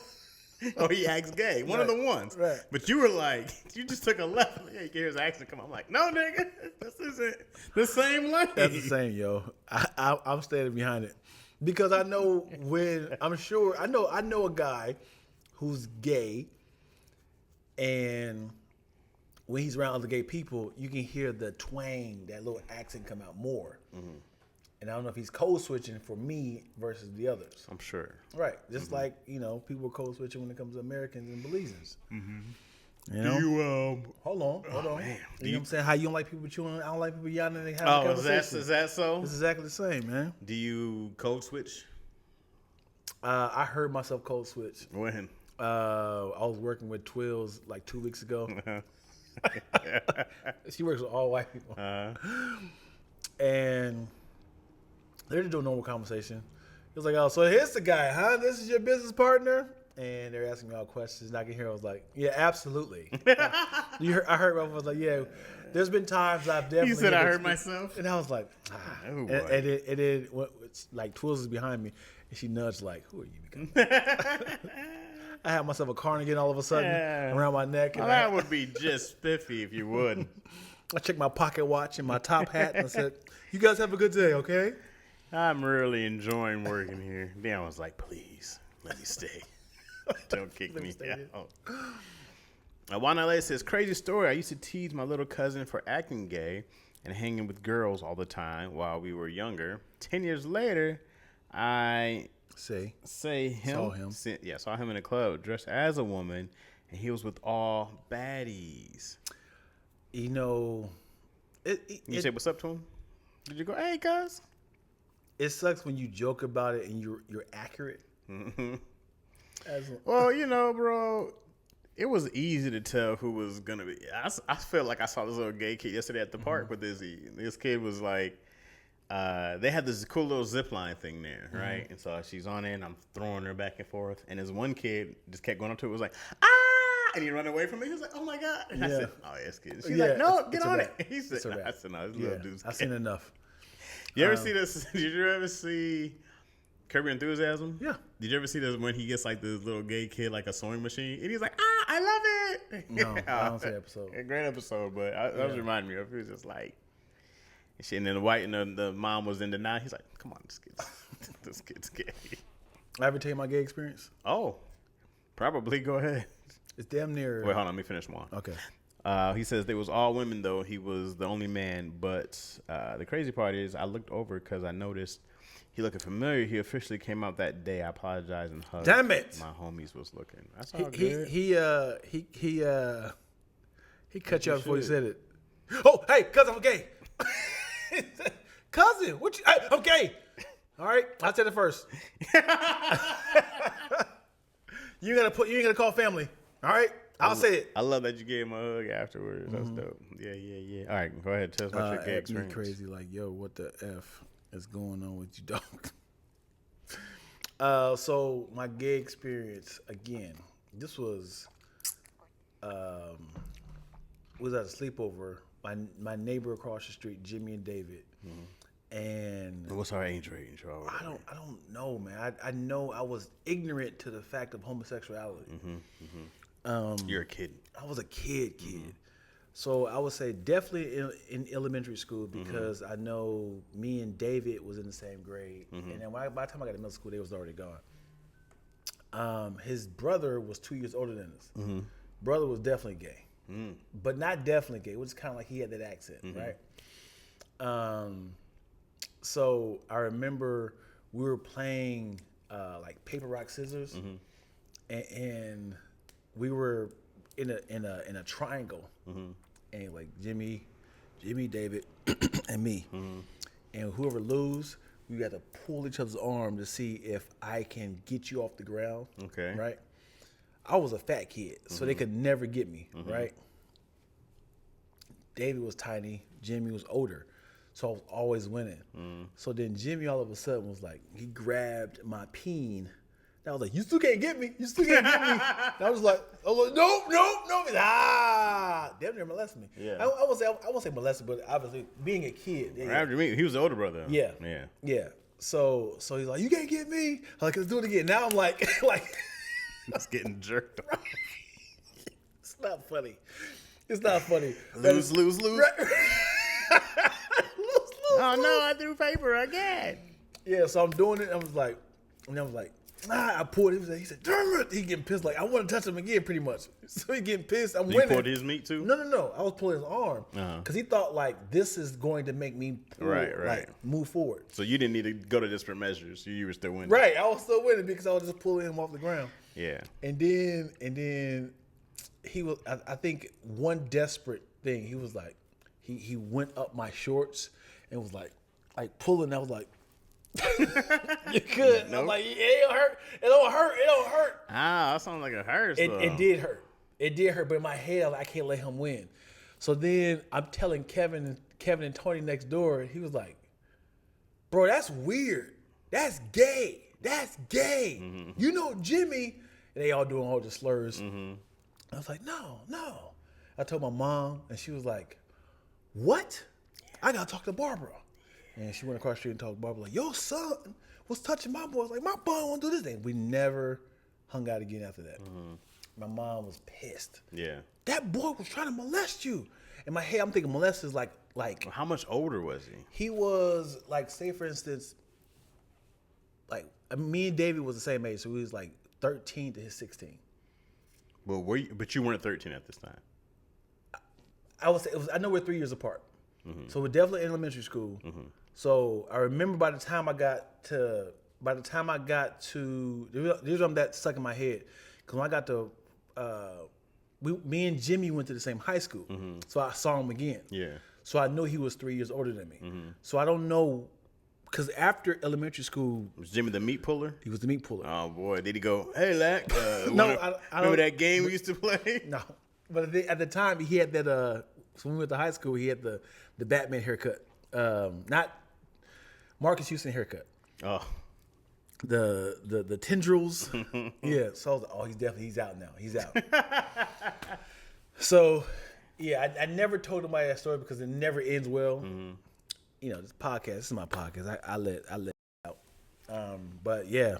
Speaker 2: Or he acts gay. One of the ones.
Speaker 3: Right.
Speaker 2: But you were like, you just took a left. Yeah, you can hear his accent come. I'm like, no, nigga, this isn't the same lane.
Speaker 3: That's the same, yo. I'm standing behind it. Because I know I know a guy who's gay, and when he's around other gay people, you can hear the twang, that little accent come out more. And I don't know if he's code switching for me versus the others.
Speaker 2: I'm sure.
Speaker 3: Right. Just like, people are code switching when it comes to Americans and Belizeans. You know?
Speaker 2: Do you
Speaker 3: Hold on.
Speaker 2: man.
Speaker 3: You know what I'm saying? How you don't like people chewing? I don't like people yelling and having a
Speaker 2: Oh,
Speaker 3: conversation.
Speaker 2: is that so?
Speaker 3: It's exactly the same, man.
Speaker 2: Do you code switch?
Speaker 3: I heard myself code switch.
Speaker 2: When?
Speaker 3: I was working with Twills like 2 weeks ago. She works with all white people. And they're just doing normal conversation. It was like, oh, so here's the guy, huh? This is your business partner? And they're asking me all questions. And I can hear, I was like, yeah, absolutely. I heard myself, I was like, yeah, there's been times I've definitely.
Speaker 2: You said I heard myself?
Speaker 3: And I was like,
Speaker 2: Oh,
Speaker 3: and
Speaker 2: boy.
Speaker 3: then it's like Twills is behind me. And she nudged like, who are you becoming? I had myself a cardigan all of a sudden around my neck. And
Speaker 2: that would be just spiffy if you would.
Speaker 3: I checked my pocket watch and my top hat and I said, you guys have a good day, okay?
Speaker 2: I'm really enjoying working here. Dan was like, please, let me stay. Don't kick me out. Juan LA says, crazy story. I used to tease my little cousin for acting gay and hanging with girls all the time while we were younger. 10 years later, I saw him in a club dressed as a woman, and he was with all baddies.
Speaker 3: You know,
Speaker 2: You say what's up to him? Did you go, hey, cuz?
Speaker 3: It sucks when you joke about it and you're accurate.
Speaker 2: Mm-hmm. Well, you know, bro, it was easy to tell who was gonna be. I felt like I saw this little gay kid yesterday at the park with Izzy. This kid was like, they had this cool little zip line thing there, right? And so she's on it, and I'm throwing her back and forth. And this one kid just kept going up to it, was like, ah! And he ran away from me. He was like, oh my God. And I said, oh, yes, kid. She's like, no, get on it. He said, I said, no, this little dude's
Speaker 3: I've seen enough.
Speaker 2: You ever see this? Did you ever see Curb Your Enthusiasm?
Speaker 3: Yeah.
Speaker 2: Did you ever see this when he gets like this little gay kid like a sewing machine and he's like, I love it.
Speaker 3: No, I don't see the episode.
Speaker 2: A great episode, but that was reminding me of. He was just like, and then the mom was in denial. He's like, come on, this kid's gay.
Speaker 3: I ever tell you my gay experience?
Speaker 2: Oh, probably. Go ahead.
Speaker 3: It's damn near.
Speaker 2: Wait, hold on. Let me finish one.
Speaker 3: Okay.
Speaker 2: He says they was all women though. He was the only man. But the crazy part is I looked over because I noticed he looking familiar. He officially came out that day. I apologized and hugged.
Speaker 3: Damn it!
Speaker 2: My homies was looking. That's all
Speaker 3: He cut you off before he
Speaker 2: should.
Speaker 3: said it. Oh, hey, cousin, I'm gay. Cousin, what you? Hey, I'm gay. All right, I said it first. You ain't gonna call family. All right, I'll say it.
Speaker 2: I love that you gave him a hug afterwards. That's dope. Yeah. All right, go ahead. Tell us about your gay
Speaker 3: Act me
Speaker 2: experience.
Speaker 3: crazy, like, yo, what the F is going on with you, dog? So my gay experience again. This was at a sleepover. My neighbor across the street, Jimmy and David, and
Speaker 2: What's our age range?
Speaker 3: I don't know, man. I know I was ignorant to the fact of homosexuality.
Speaker 2: You're a kid.
Speaker 3: I was a kid. So I would say definitely in elementary school because I know me and David was in the same grade, and then by the time I got to middle school, they was already gone. His brother was 2 years older than us. Brother was definitely gay, but not definitely gay. It was kind of like he had that accent, right? So I remember we were playing like paper, rock, scissors, and we were in a triangle, and like Jimmy, David, and me, and whoever lose, we got to pull each other's arm to see if I can get you off the ground.
Speaker 2: Okay.
Speaker 3: Right. I was a fat kid, so they could never get me. Right. David was tiny. Jimmy was older. So I was always winning. So then Jimmy all of a sudden was like, he grabbed my peen. And I was like, you still can't get me. You still can't get me. And I was like, no. Damn near molested me.
Speaker 2: Yeah.
Speaker 3: I won't say molested, but obviously being a kid.
Speaker 2: After me, he was the older brother.
Speaker 3: Yeah.
Speaker 2: Yeah.
Speaker 3: So he's like, you can't get me. I'm like, let's do it again. Now I'm like
Speaker 2: It's getting jerked off.
Speaker 3: It's not funny. It's not funny.
Speaker 2: Lose.
Speaker 3: Right.
Speaker 2: Oh no, I threw paper again.
Speaker 3: Yeah, so I'm doing it. I was like, I pulled it. He said, damn it. He getting pissed. Like, I want to touch him again, pretty much. So he getting pissed. I'm winning.
Speaker 2: You pulled his meat too?
Speaker 3: No. I was pulling his arm. Because he thought, like, this is going to make me pull,
Speaker 2: Right.
Speaker 3: like, move forward.
Speaker 2: So you didn't need to go to desperate measures. You were still winning.
Speaker 3: Right. I was still winning because I was just pulling him off the ground.
Speaker 2: Yeah.
Speaker 3: And then he was. I think one desperate thing. He was like, he went up my shorts and was like pulling. I was like, you could.
Speaker 2: Nope.
Speaker 3: I'm like, it don't hurt. It don't hurt. It don't hurt.
Speaker 2: Ah, that sounds like it hurts.
Speaker 3: It did hurt. It did hurt. But in my head, I can't let him win. So then I'm telling Kevin and Tony next door. He was like, bro, that's weird. That's gay. That's gay.
Speaker 2: Mm-hmm.
Speaker 3: You know, Jimmy. And they all doing all the slurs.
Speaker 2: Mm-hmm.
Speaker 3: I was like, no. I told my mom, and she was like, what? I gotta talk to Barbara. And she went across the street and talked to Barbara, like, your son was touching my boy. I was like, my boy won't do this thing. We never hung out again after that. Mm-hmm. My mom was pissed.
Speaker 2: Yeah.
Speaker 3: That boy was trying to molest you. In my head, I'm thinking molest is like.
Speaker 2: How much older was he?
Speaker 3: He was like, say for instance, like me and David was the same age, so he was like 13 to his 16.
Speaker 2: Well, but you weren't 13 at this time.
Speaker 3: I would say I know we're 3 years apart, so we're definitely in elementary school. Mm-hmm. So I remember by the time I got to, there's something that stuck in my head because when I got to, me and Jimmy went to the same high school, so I saw him again.
Speaker 2: Yeah.
Speaker 3: So I knew he was 3 years older than me. Mm-hmm. So I don't know, because after elementary school,
Speaker 2: was Jimmy the meat puller?
Speaker 3: He was the meat puller.
Speaker 2: Oh boy, did he go? Hey, Lack.
Speaker 3: No, I
Speaker 2: remember that game we used to play?
Speaker 3: No, but at the time he had that. So when we went to high school, he had the Batman haircut, not Marcus Houston haircut.
Speaker 2: Oh,
Speaker 3: the tendrils. Yeah. So I was like, he's out now. He's out. So. Yeah, I never told anybody that story because it never ends well. Mm-hmm. You know, this is my podcast. I let it out. But yeah,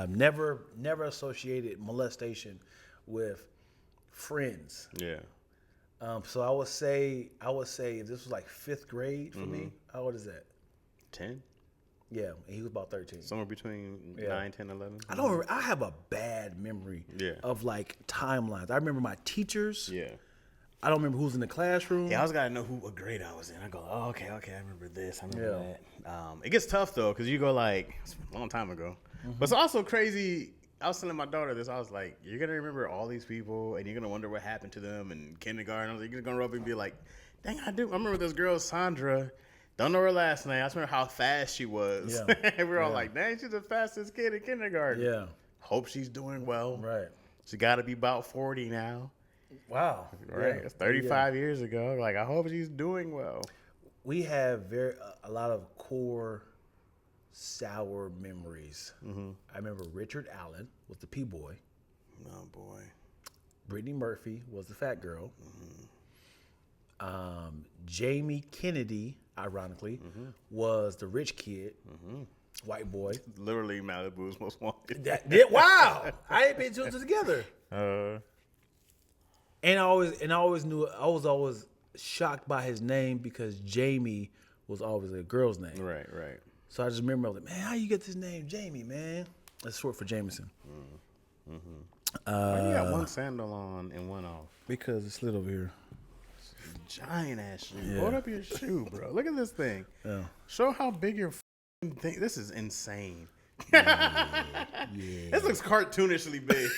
Speaker 3: never associated molestation with friends.
Speaker 2: Yeah.
Speaker 3: So I would say if this was like 5th grade for me, how old is that?
Speaker 2: 10?
Speaker 3: Yeah, and he was about 13.
Speaker 2: Somewhere between 9, 10, 11.
Speaker 3: I don't remember. I have a bad memory of like timelines. I remember my teachers.
Speaker 2: Yeah.
Speaker 3: I don't remember who's in the classroom.
Speaker 2: Yeah, I always gotta know what grade I was in. I go, oh, okay, I remember this, I remember that. It gets tough though, because you go like, it's a long time ago. But it's also crazy. I was telling my daughter this. I was like, you're gonna remember all these people, and you're gonna wonder what happened to them in kindergarten. I was like, you're gonna grow up and be like, dang, I do. I remember this girl, Sandra. Don't know her last name. I just remember how fast she was. Yeah. And we were all like, dang, she's the fastest kid in kindergarten.
Speaker 3: Yeah.
Speaker 2: Hope she's doing well.
Speaker 3: Right.
Speaker 2: She got to be about 40 now.
Speaker 3: Wow.
Speaker 2: Right. Yeah. It's 35 years ago. Like, I hope she's doing well.
Speaker 3: We have a lot of core sour memories. Mm-hmm. I remember Richard Allen was the P-boy.
Speaker 2: Oh, boy.
Speaker 3: Brittany Murphy was the fat girl. Mm-hmm. Jamie Kennedy, ironically, was the rich kid, white boy.
Speaker 2: Literally Malibu's Most Wanted.
Speaker 3: Wow. I ain't been two together. And I always knew, I was always shocked by his name because Jamie was always a girl's name.
Speaker 2: Right.
Speaker 3: So I just remember, I was like, man, how you get this name, Jamie, man? That's short for Jameson.
Speaker 2: Why you got one sandal on and one off?
Speaker 3: Because it's slid over here.
Speaker 2: Giant ass shoe. Yeah. Hold up your shoe, bro. Look at this thing.
Speaker 3: Yeah.
Speaker 2: Show how big your thing. This is insane.
Speaker 3: Yeah.
Speaker 2: This looks cartoonishly big.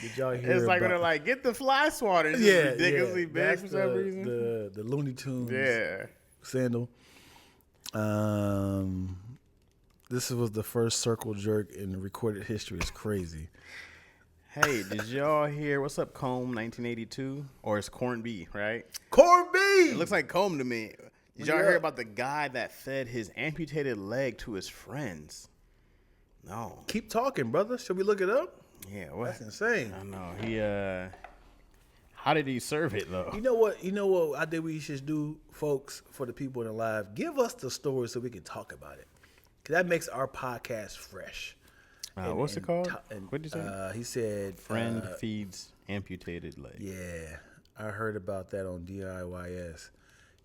Speaker 3: Did y'all hear?
Speaker 2: It's like when they're like, get the fly swatter. It's just ridiculously big
Speaker 3: that's
Speaker 2: for some reason.
Speaker 3: The Looney Tunes
Speaker 2: sandal.
Speaker 3: This was the first circle jerk in recorded history. It's crazy.
Speaker 2: Hey, did y'all hear? What's up, Comb 1982? Or it's Corn B, right?
Speaker 3: Corn B!
Speaker 2: It looks like Comb to me. Did y'all hear about the guy that fed his amputated leg to his friends? No.
Speaker 3: Keep talking, brother. Should we look it up?
Speaker 2: Yeah, what?
Speaker 3: That's insane.
Speaker 2: I know. He how did he serve it though?
Speaker 3: You know what I think we should do, folks, for the people in the live? Give us the story so we can talk about it. Cause that makes our podcast fresh.
Speaker 2: What's it called? What did you say?
Speaker 3: He said
Speaker 2: friend feeds amputated leg.
Speaker 3: Yeah. I heard about that on DIYS.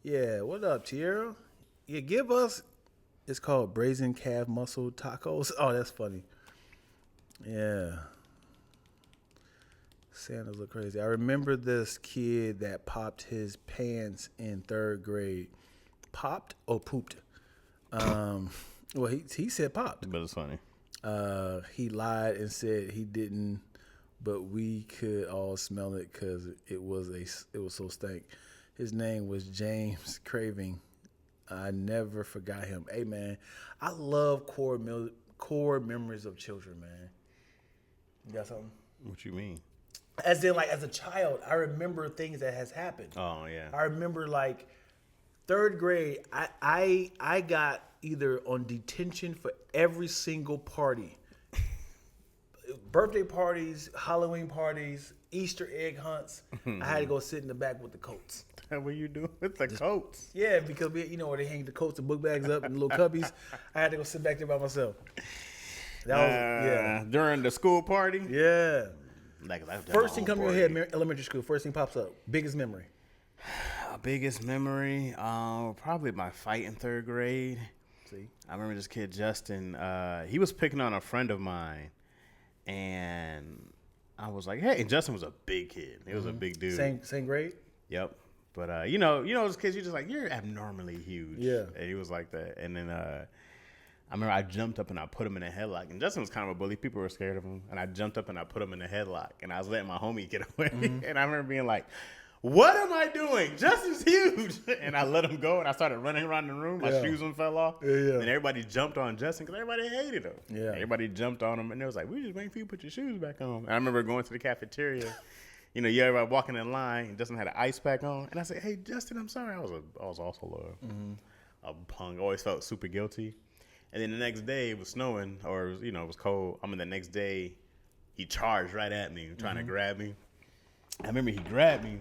Speaker 3: Yeah, what up, Tierra? Yeah, give us. It's called brazen calf muscle tacos. Oh, that's funny. Yeah. Sandals look crazy. I remember this kid that popped his pants in 3rd grade. Popped or pooped? Well, he said popped.
Speaker 2: But it's funny.
Speaker 3: He lied and said he didn't, but we could all smell it because it was so stank. His name was James Craving. I never forgot him. Hey man, I love core memories of children, man. You got something?
Speaker 2: What you mean?
Speaker 3: As in, like, as a child, I remember things that has happened.
Speaker 2: Oh yeah.
Speaker 3: I remember, like, 3rd grade, I got either on detention for every single party. Birthday parties, Halloween parties, Easter egg hunts. I had to go sit in the back with the coats.
Speaker 2: What you do with the coats?
Speaker 3: Yeah, because where they hang the coats and book bags up in little cubbies. I had to go sit back there by myself. That was
Speaker 2: during the school party.
Speaker 3: Yeah.
Speaker 2: Like
Speaker 3: First thing comes to your head, elementary school. First thing pops up. Biggest memory.
Speaker 2: Biggest memory, probably my fight in 3rd grade.
Speaker 3: See,
Speaker 2: I remember this kid Justin. He was picking on a friend of mine, and I was like, "Hey!" And Justin was a big kid. He was a big dude.
Speaker 3: Same grade.
Speaker 2: Yep. But you know, those kids, you're just like, you're abnormally huge.
Speaker 3: Yeah.
Speaker 2: And he was like that. And then I remember I jumped up and I put him in a headlock. And Justin was kind of a bully. People were scared of him. And I jumped up and I put him in a headlock. And I was letting my homie get away. And I remember being like, what am I doing? Justin's huge. And I let him go. And I started running around the room. My shoes fell off.
Speaker 3: Yeah.
Speaker 2: And everybody jumped on Justin because everybody hated him.
Speaker 3: Yeah.
Speaker 2: Everybody jumped on him. And they was like, we just waiting for you to put your shoes back on. And I remember going to the cafeteria. You know, everybody walking in line, and Justin had an ice pack on, and I said, "Hey, Justin, I'm sorry. I was also a punk. Always felt super guilty." And then the next day it was snowing, or it was cold. The next day he charged right at me, trying to grab me. I remember he grabbed me,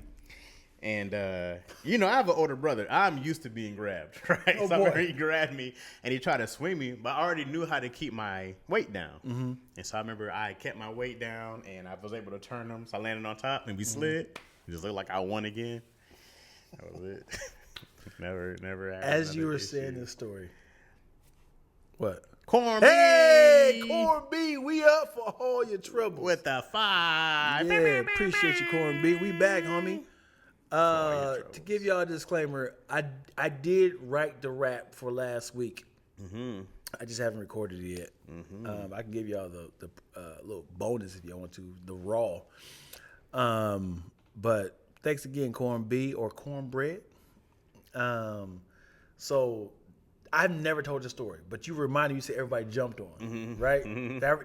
Speaker 2: and I have an older brother. I'm used to being grabbed, right?
Speaker 3: Oh,
Speaker 2: so I remember he grabbed me, and he tried to swing me, but I already knew how to keep my weight down. And so I remember I kept my weight down, and I was able to turn him. So I landed on top, and we slid. It just looked like I won again. That was it. never had
Speaker 3: As you were
Speaker 2: issue.
Speaker 3: saying this story, what?
Speaker 2: Corn B.
Speaker 3: Hey, Corn B, we up for all your troubles.
Speaker 2: With the 5.
Speaker 3: Yeah, appreciate you, Corn B. We back, homie. To give y'all a disclaimer, I did write the rap for last week. I just haven't recorded it yet. I can give y'all the little bonus if y'all want to, the raw. But thanks again, Corn B or Cornbread. So I've never told the story, but you reminded me, you said everybody jumped on, right?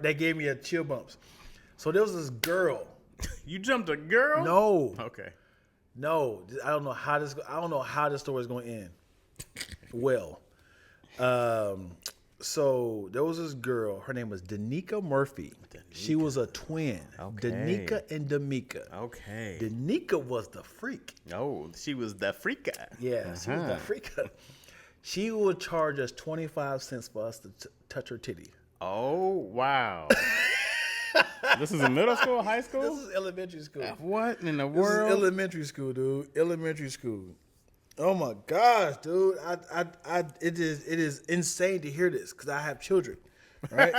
Speaker 3: That gave me a chill bumps. So there was this girl.
Speaker 2: You jumped a girl?
Speaker 3: No.
Speaker 2: Okay.
Speaker 3: No, I don't know how this story is going to end. Well, so there was this girl. Her name was Danica Murphy. She was a twin.
Speaker 2: Okay.
Speaker 3: Danica and Damika.
Speaker 2: Okay.
Speaker 3: Danica was the freak.
Speaker 2: Oh, she was the freaka.
Speaker 3: Yeah, she was the freak. She would charge us 25 cents for us to touch her titty.
Speaker 2: Oh, wow. This is in middle school, high school?
Speaker 3: This is elementary school.
Speaker 2: What in the
Speaker 3: This
Speaker 2: world?
Speaker 3: is elementary school, dude. Elementary school. Oh my gosh, dude! It is insane to hear this because I have children, right?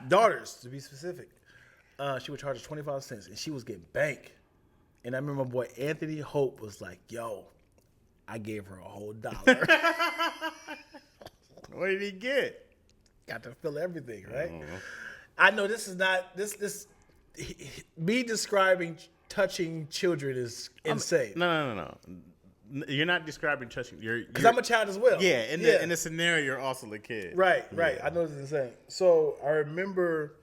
Speaker 3: Daughters, to be specific. She would charge us 25 cents, and she was getting bank. And I remember my boy Anthony Hope was like, "Yo, I gave her a whole $1."
Speaker 2: What did he get?
Speaker 3: Got to feel everything, right? I know this is not this. Me describing touching children is insane.
Speaker 2: No. You're not describing touching.
Speaker 3: Because I'm a child as well.
Speaker 2: Yeah, in the scenario, you're also a kid.
Speaker 3: Right.
Speaker 2: Yeah.
Speaker 3: I know this is insane. So I remember,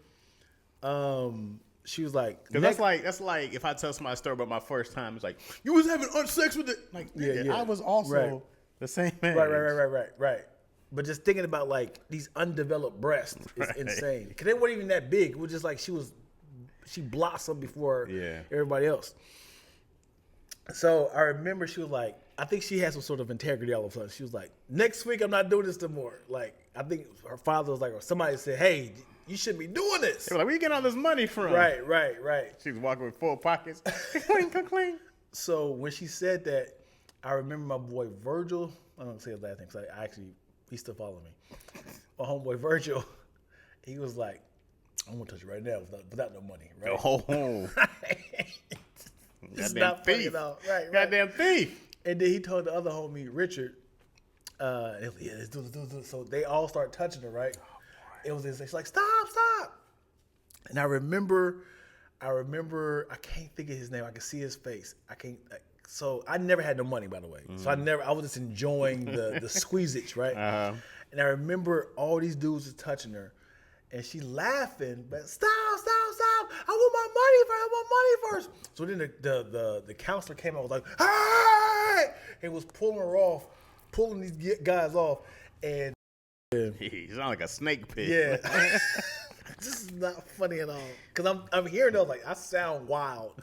Speaker 3: she was like,
Speaker 2: Because that's like if I tell somebody a story about my first time, it's like you was having sex with it. Like, nigga, I was also the same age.
Speaker 3: Right. But just thinking about like these undeveloped breasts is insane. Because they weren't even that big. It was just like she blossomed before everybody else. So I remember she was like, I think she had some sort of integrity all of a sudden. She was like, next week I'm not doing this no more. Like, I think her father was like, or somebody said, hey, you shouldn't be doing this.
Speaker 2: They were like, where you getting all this money from?
Speaker 3: Right.
Speaker 2: She was walking with full pockets. Cling, cling, cling.
Speaker 3: So when she said that, I remember my boy Virgil. I don't say his last name because he still following me. My homeboy Virgil, he was like, I'm going to touch you right now without no money. Right?
Speaker 2: Oh.
Speaker 3: It's
Speaker 2: Goddamn
Speaker 3: not funny
Speaker 2: thief.
Speaker 3: at all. Right.
Speaker 2: Goddamn thief.
Speaker 3: And then he told the other homie, Richard, let's do it. So they all start touching her, right? It was this. It's like stop. And I remember. I can't think of his name. I can see his face. I can't. So I never had no money, by the way. So I was just enjoying the squeezage, right?
Speaker 2: Uh-huh.
Speaker 3: And I remember all these dudes was touching her, and she laughing, but stop! I want my money first. So then the counselor came out, was like, hey! And was pulling these guys off, and
Speaker 2: He sound like a snake pit.
Speaker 3: yeah. This is not funny at all. Because I'm hearing those, like, I sound wild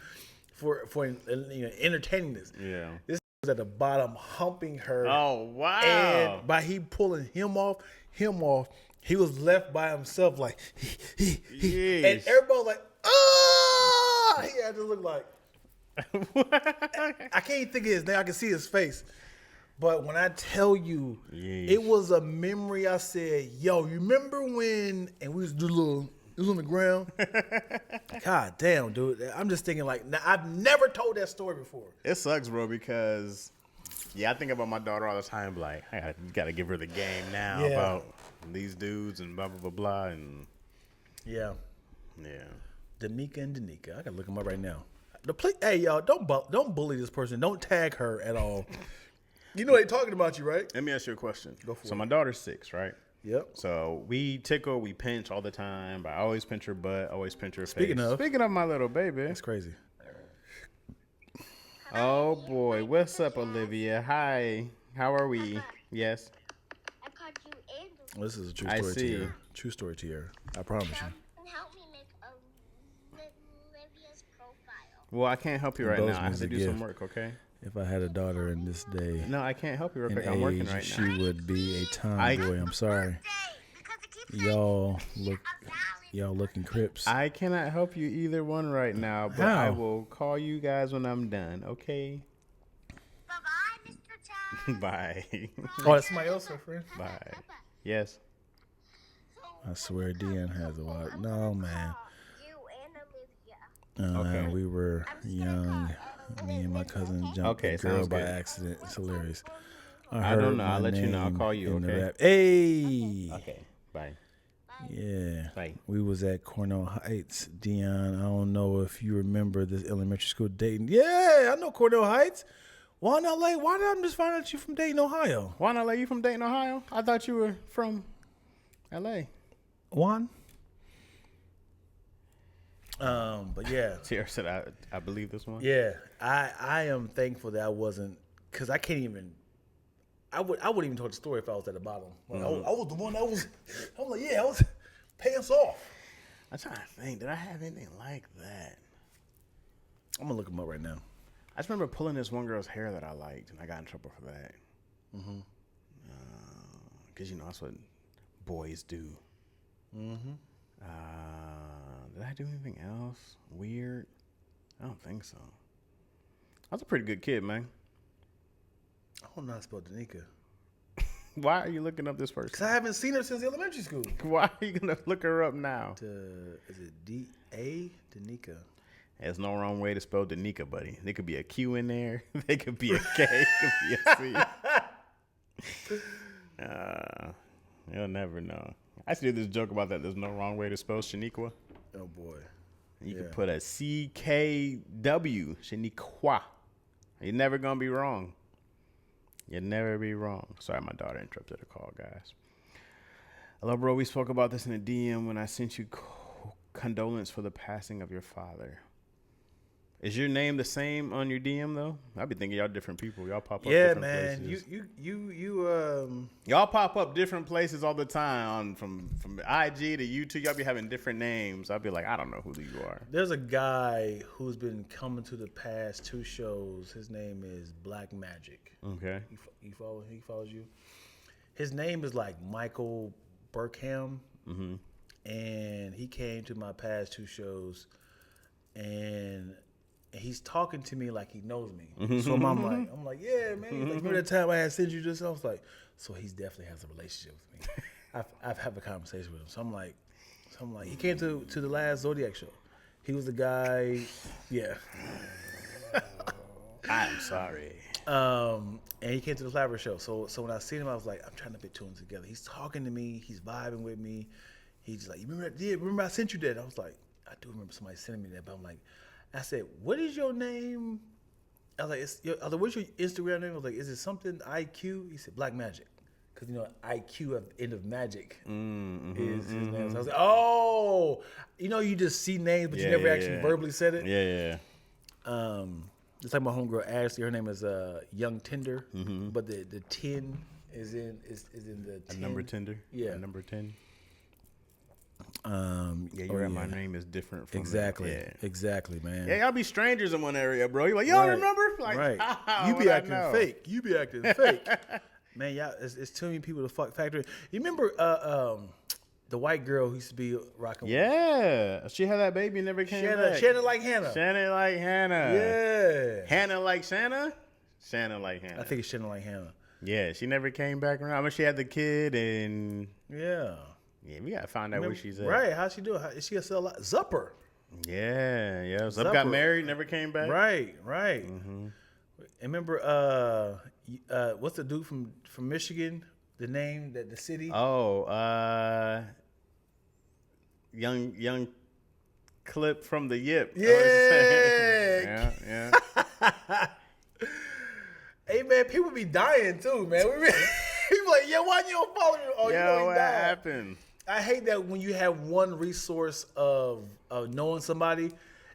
Speaker 3: for entertaining this.
Speaker 2: Yeah.
Speaker 3: This was at the bottom humping her.
Speaker 2: Oh, wow.
Speaker 3: And by he pulling him off, he was left by himself, like, and everybody was like, ah! He had to look like, I can't think of his name. I can see his face. But when I tell you, it was a memory. I said, yo, you remember when, and we used to do it was on the ground. God damn, dude. I'm just thinking like, I've never told that story before.
Speaker 2: It sucks, bro, because, I think about my daughter all the time, like, you got to give her the game now about these dudes and blah, blah, blah, blah. And
Speaker 3: yeah.
Speaker 2: Danica
Speaker 3: and Danica. I got to look them up right now. Hey, y'all, don't bully this person. Don't tag her at all. You know they talking about you, right?
Speaker 2: Let me ask you a question.
Speaker 3: Go for it.
Speaker 2: So my daughter's 6, right?
Speaker 3: Yep.
Speaker 2: So we tickle, we pinch all the time. But I always pinch her butt, always pinch her
Speaker 3: Speaking
Speaker 2: face.
Speaker 3: of.
Speaker 2: Speaking of my little baby.
Speaker 3: That's crazy.
Speaker 2: Oh, boy. What's up, Olivia? Hi. How are we? Yes.
Speaker 4: I called you Andrew.
Speaker 3: Well, this is a true
Speaker 2: I
Speaker 3: story,
Speaker 2: see.
Speaker 3: Tierra. True story, Tierra. I promise you.
Speaker 4: Help me make Olivia's profile.
Speaker 2: Well, I can't help you right
Speaker 3: Those
Speaker 2: now. I have
Speaker 3: means
Speaker 2: to
Speaker 3: a
Speaker 2: do some
Speaker 3: gift.
Speaker 2: work, okay?
Speaker 3: If I had a daughter in this day
Speaker 2: No, I can't help you real
Speaker 3: and
Speaker 2: quick. I'm working
Speaker 3: age,
Speaker 2: right
Speaker 3: she
Speaker 2: now.
Speaker 3: would be a tomboy. I'm sorry. Y'all looking Crips.
Speaker 2: I cannot help you either one right now, but
Speaker 3: How?
Speaker 2: I will call you guys when I'm done, okay?
Speaker 4: Bye-bye, Mr. Chad.
Speaker 2: Bye.
Speaker 3: Oh, that's somebody else, her friend.
Speaker 2: Bye. Yes.
Speaker 3: I swear Deanne has a lot. No, man.
Speaker 4: You and Olivia.
Speaker 2: Okay.
Speaker 3: We were young. Me and my cousin jumped
Speaker 2: Okay,
Speaker 3: a girl
Speaker 2: sounds
Speaker 3: by
Speaker 2: good.
Speaker 3: accident. It's hilarious.
Speaker 2: I don't know.
Speaker 3: heard
Speaker 2: I'll
Speaker 3: my
Speaker 2: let you know. I'll
Speaker 3: name
Speaker 2: call you,
Speaker 3: in the
Speaker 2: okay?
Speaker 3: rap. Hey.
Speaker 2: Okay. Bye.
Speaker 3: Yeah.
Speaker 2: Bye.
Speaker 3: We was at Cornell Heights. Dion, I don't know if you remember this elementary school Dayton. Yeah, I know Cornell Heights. Why in LA? Why did I just find out you from Dayton, Ohio?
Speaker 2: Why not let you from Dayton, Ohio? I thought you were from LA.
Speaker 3: Juan? But yeah.
Speaker 2: Tierra said, I believe this one.
Speaker 3: Yeah. I am thankful that I wasn't, because I can't even, I wouldn't even tell the story if I was at the bottom. Like, I was the one that was, I was like, yeah, I was pants off.
Speaker 2: I'm trying to think. Did I have anything like that?
Speaker 3: I'm going to look them up right now.
Speaker 2: I just remember pulling this one girl's hair that I liked, and I got in trouble for that.
Speaker 3: Mm-hmm.
Speaker 2: Because, that's what boys do.
Speaker 3: Mm-hmm.
Speaker 2: Did I do anything else weird? I don't think so. I was a pretty good kid, man.
Speaker 3: I don't know how to spell Danica.
Speaker 2: Why are you looking up this person?
Speaker 3: Because I haven't seen her since elementary school.
Speaker 2: Why are you going to look her up now?
Speaker 3: Is it D-A? Danica.
Speaker 2: There's no wrong way to spell Danica, buddy. There could be a Q in there. There could be a K. It could be a C. You'll never know. I used to do this joke about that. There's no wrong way to spell Shaniqua.
Speaker 3: Oh, boy.
Speaker 2: You could put a C-K-W, Shaniqua. You're never going to be wrong. You'll never be wrong. Sorry, my daughter interrupted the call, guys. Hello, bro. We spoke about this in a DM when I sent you condolence for the passing of your father. Is your name the same on your DM though? I be thinking y'all different people. Y'all pop up different places.
Speaker 3: Y'all
Speaker 2: pop up different places all the time from IG to YouTube. Y'all be having different names. I'll be like, I don't know who you are.
Speaker 3: There's a guy who's been coming to the past 2 shows. His name is Black Magic.
Speaker 2: Okay.
Speaker 3: He follows you. His name is like Michael Burkham.
Speaker 2: Mm-hmm.
Speaker 3: And he came to my past 2 shows, and he's talking to me like he knows me. So I'm like, yeah, man. He's like, remember that time I had sent you this? I was like, so he definitely has a relationship with me. I've had a conversation with him. So I'm like, he came to the last Zodiac show. He was the guy, yeah.
Speaker 2: I'm sorry.
Speaker 3: And he came to the Flavor show. So when I seen him, I was like, I'm trying to put 2 and together. He's talking to me. He's vibing with me. He's just like, you remember that? Yeah, remember I sent you that? I was like, I do remember somebody sending me that, but I'm like, I said, what is your name? I was like, what's your Instagram name? I was like, is it something IQ? He said, Black Magic. Because, you know, IQ at the end of magic is his name. So I was like, oh, you know, you just see names, but you never actually verbally said it.
Speaker 2: Yeah.
Speaker 3: Just like my homegirl Ashley, her name is Young Tender, but the 10 is in the 10.
Speaker 2: A number tender.
Speaker 3: Yeah.
Speaker 2: A number 10.
Speaker 3: Yeah,
Speaker 2: you're right. My name is different from
Speaker 3: Exactly, man.
Speaker 2: Yeah, y'all be strangers in one area, bro. You're like, y'all remember? Like,
Speaker 3: right. You be acting fake. You be acting fake. Man, y'all, it's too many people to fuck factor. You remember the white girl who used to be rocking?
Speaker 2: Yeah, she had that baby and never came back.
Speaker 3: Shannon like Hannah.
Speaker 2: Shannon like Hannah.
Speaker 3: Yeah.
Speaker 2: Hannah like Shanna. Shannon like Hannah.
Speaker 3: I think it's Shannon like Hannah.
Speaker 2: Yeah, she never came back around. I mean, she had the kid and
Speaker 3: yeah,
Speaker 2: we gotta find out where she's at.
Speaker 3: Right? How's she doing? Is she a sell out? Zupper.
Speaker 2: Yeah. Zup got married, never came back.
Speaker 3: Right. And remember, what's the dude from Michigan? The name that the city?
Speaker 2: Oh, young Clip from the Yip.
Speaker 3: Yeah.
Speaker 2: Yeah.
Speaker 3: Hey man, people be dying too, man. People like, yo, why you don't follow me? Oh, you know
Speaker 2: what
Speaker 3: he died.
Speaker 2: happened?
Speaker 3: I hate that when you have one resource of knowing somebody,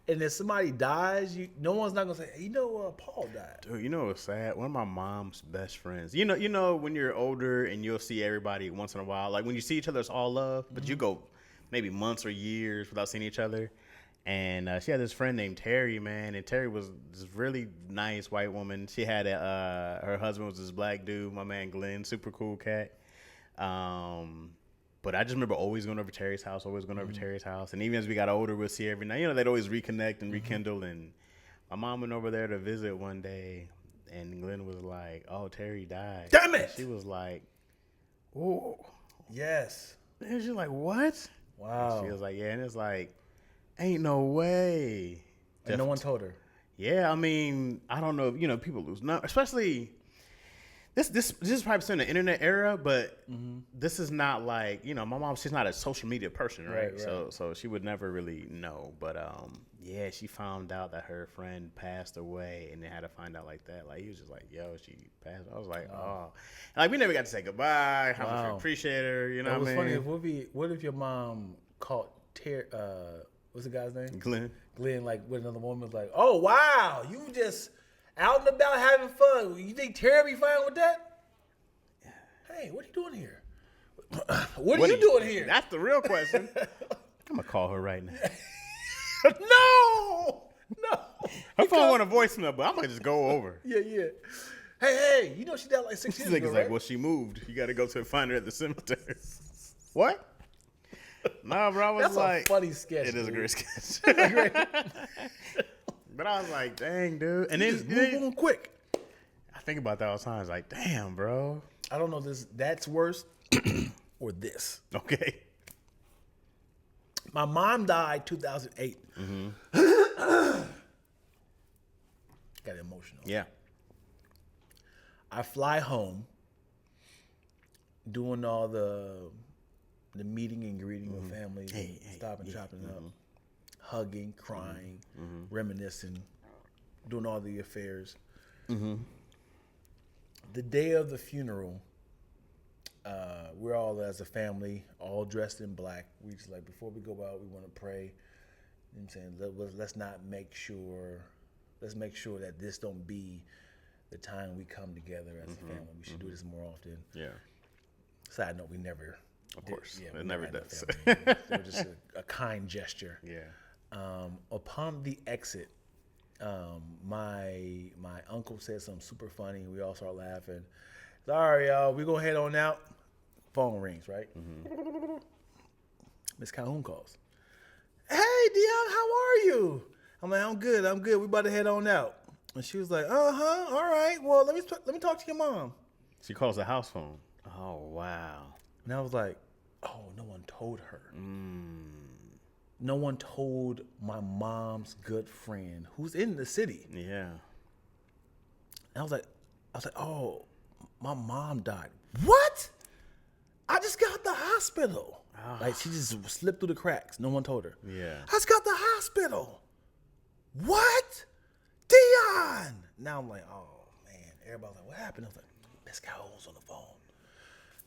Speaker 3: and then somebody dies, no one's not gonna say, hey, Paul died.
Speaker 2: Dude, you know what's sad? One of my mom's best friends. You know when you're older and you'll see everybody once in a while. Like when you see each other, it's all love, but you go maybe months or years without seeing each other. And she had this friend named Terry, man, and Terry was this really nice white woman. She had her husband was this black dude, my man Glenn, super cool cat. But I just remember always going over to Terry's house, and even as we got older, we'll see every night. You know, they'd always reconnect and rekindle. And my mom went over there to visit one day, and Glenn was like, "Oh, Terry died."
Speaker 3: Damn it!
Speaker 2: And she was like, "Oh,
Speaker 3: yes."
Speaker 2: And she's like, "What?"
Speaker 3: Wow.
Speaker 2: And she was like, "Yeah," and it's like, ain't no way.
Speaker 3: And no one told her.
Speaker 2: Yeah, I mean, I don't know if, people lose numbers, especially this is probably still in the internet era, but this is not like, my mom, she's not a social media person, right? So she would never really know. But yeah, she found out that her friend passed away and they had to find out like that. Like he was just like, yo, she passed. I was like, oh. And like we never got to say goodbye, how much we appreciate her, you know what I mean?
Speaker 3: It was funny. What if your mom caught what's the guy's name? Glenn, like with another woman, was like, oh, wow, you just out and about having fun. You think Terry be fine with that? Hey, what are you doing here? What are you doing here?
Speaker 2: That's the real question. I'm going to call her right now.
Speaker 3: No.
Speaker 2: Her phone went a voicemail, but I'm going to just go over.
Speaker 3: Yeah. Hey, she died like 6 years ago,
Speaker 2: She's like, well, she moved. You got to go to find her at the cemetery. What? Nah, bro, I was
Speaker 3: That's a funny sketch.
Speaker 2: It is a great sketch. But I was like, dang, dude. And then
Speaker 3: move on quick.
Speaker 2: I think about that all the time. It's like, damn, bro.
Speaker 3: I don't know that's worse or this.
Speaker 2: Okay.
Speaker 3: My mom died 2008. Got emotional.
Speaker 2: Yeah.
Speaker 3: I fly home, doing all the meeting and greeting with family, stopping, chopping up, hugging, crying, reminiscing, doing all the affairs. The day of the funeral, we're all as a family, all dressed in black. We just like, before we go out, we want to pray. You know what I'm saying, let's make sure that this don't be the time we come together as a family. We should do this more often.
Speaker 2: Yeah.
Speaker 3: Side note, we never.
Speaker 2: Of course. It never does.
Speaker 3: They were just a kind gesture.
Speaker 2: Yeah.
Speaker 3: Upon the exit, my uncle said something super funny. We all started laughing. Sorry, y'all. We gonna head on out. Phone rings, right? Miss Calhoun calls. Hey, Dion, how are you? I'm like, I'm good. We about to head on out. And she was like, all right. Well, let me talk to your mom.
Speaker 2: She calls the house phone. Oh, wow.
Speaker 3: And I was like, oh, no one told her. No one told my mom's good friend who's in the city.
Speaker 2: Yeah.
Speaker 3: And I was like, oh, my mom died. What? I just got out the hospital. Like, she just slipped through the cracks. No one told her.
Speaker 2: Yeah.
Speaker 3: I just got to the hospital. What? Dion. Now I'm like, oh, man. Everybody's like, what happened? I was like, Miss Calhoun's on the phone.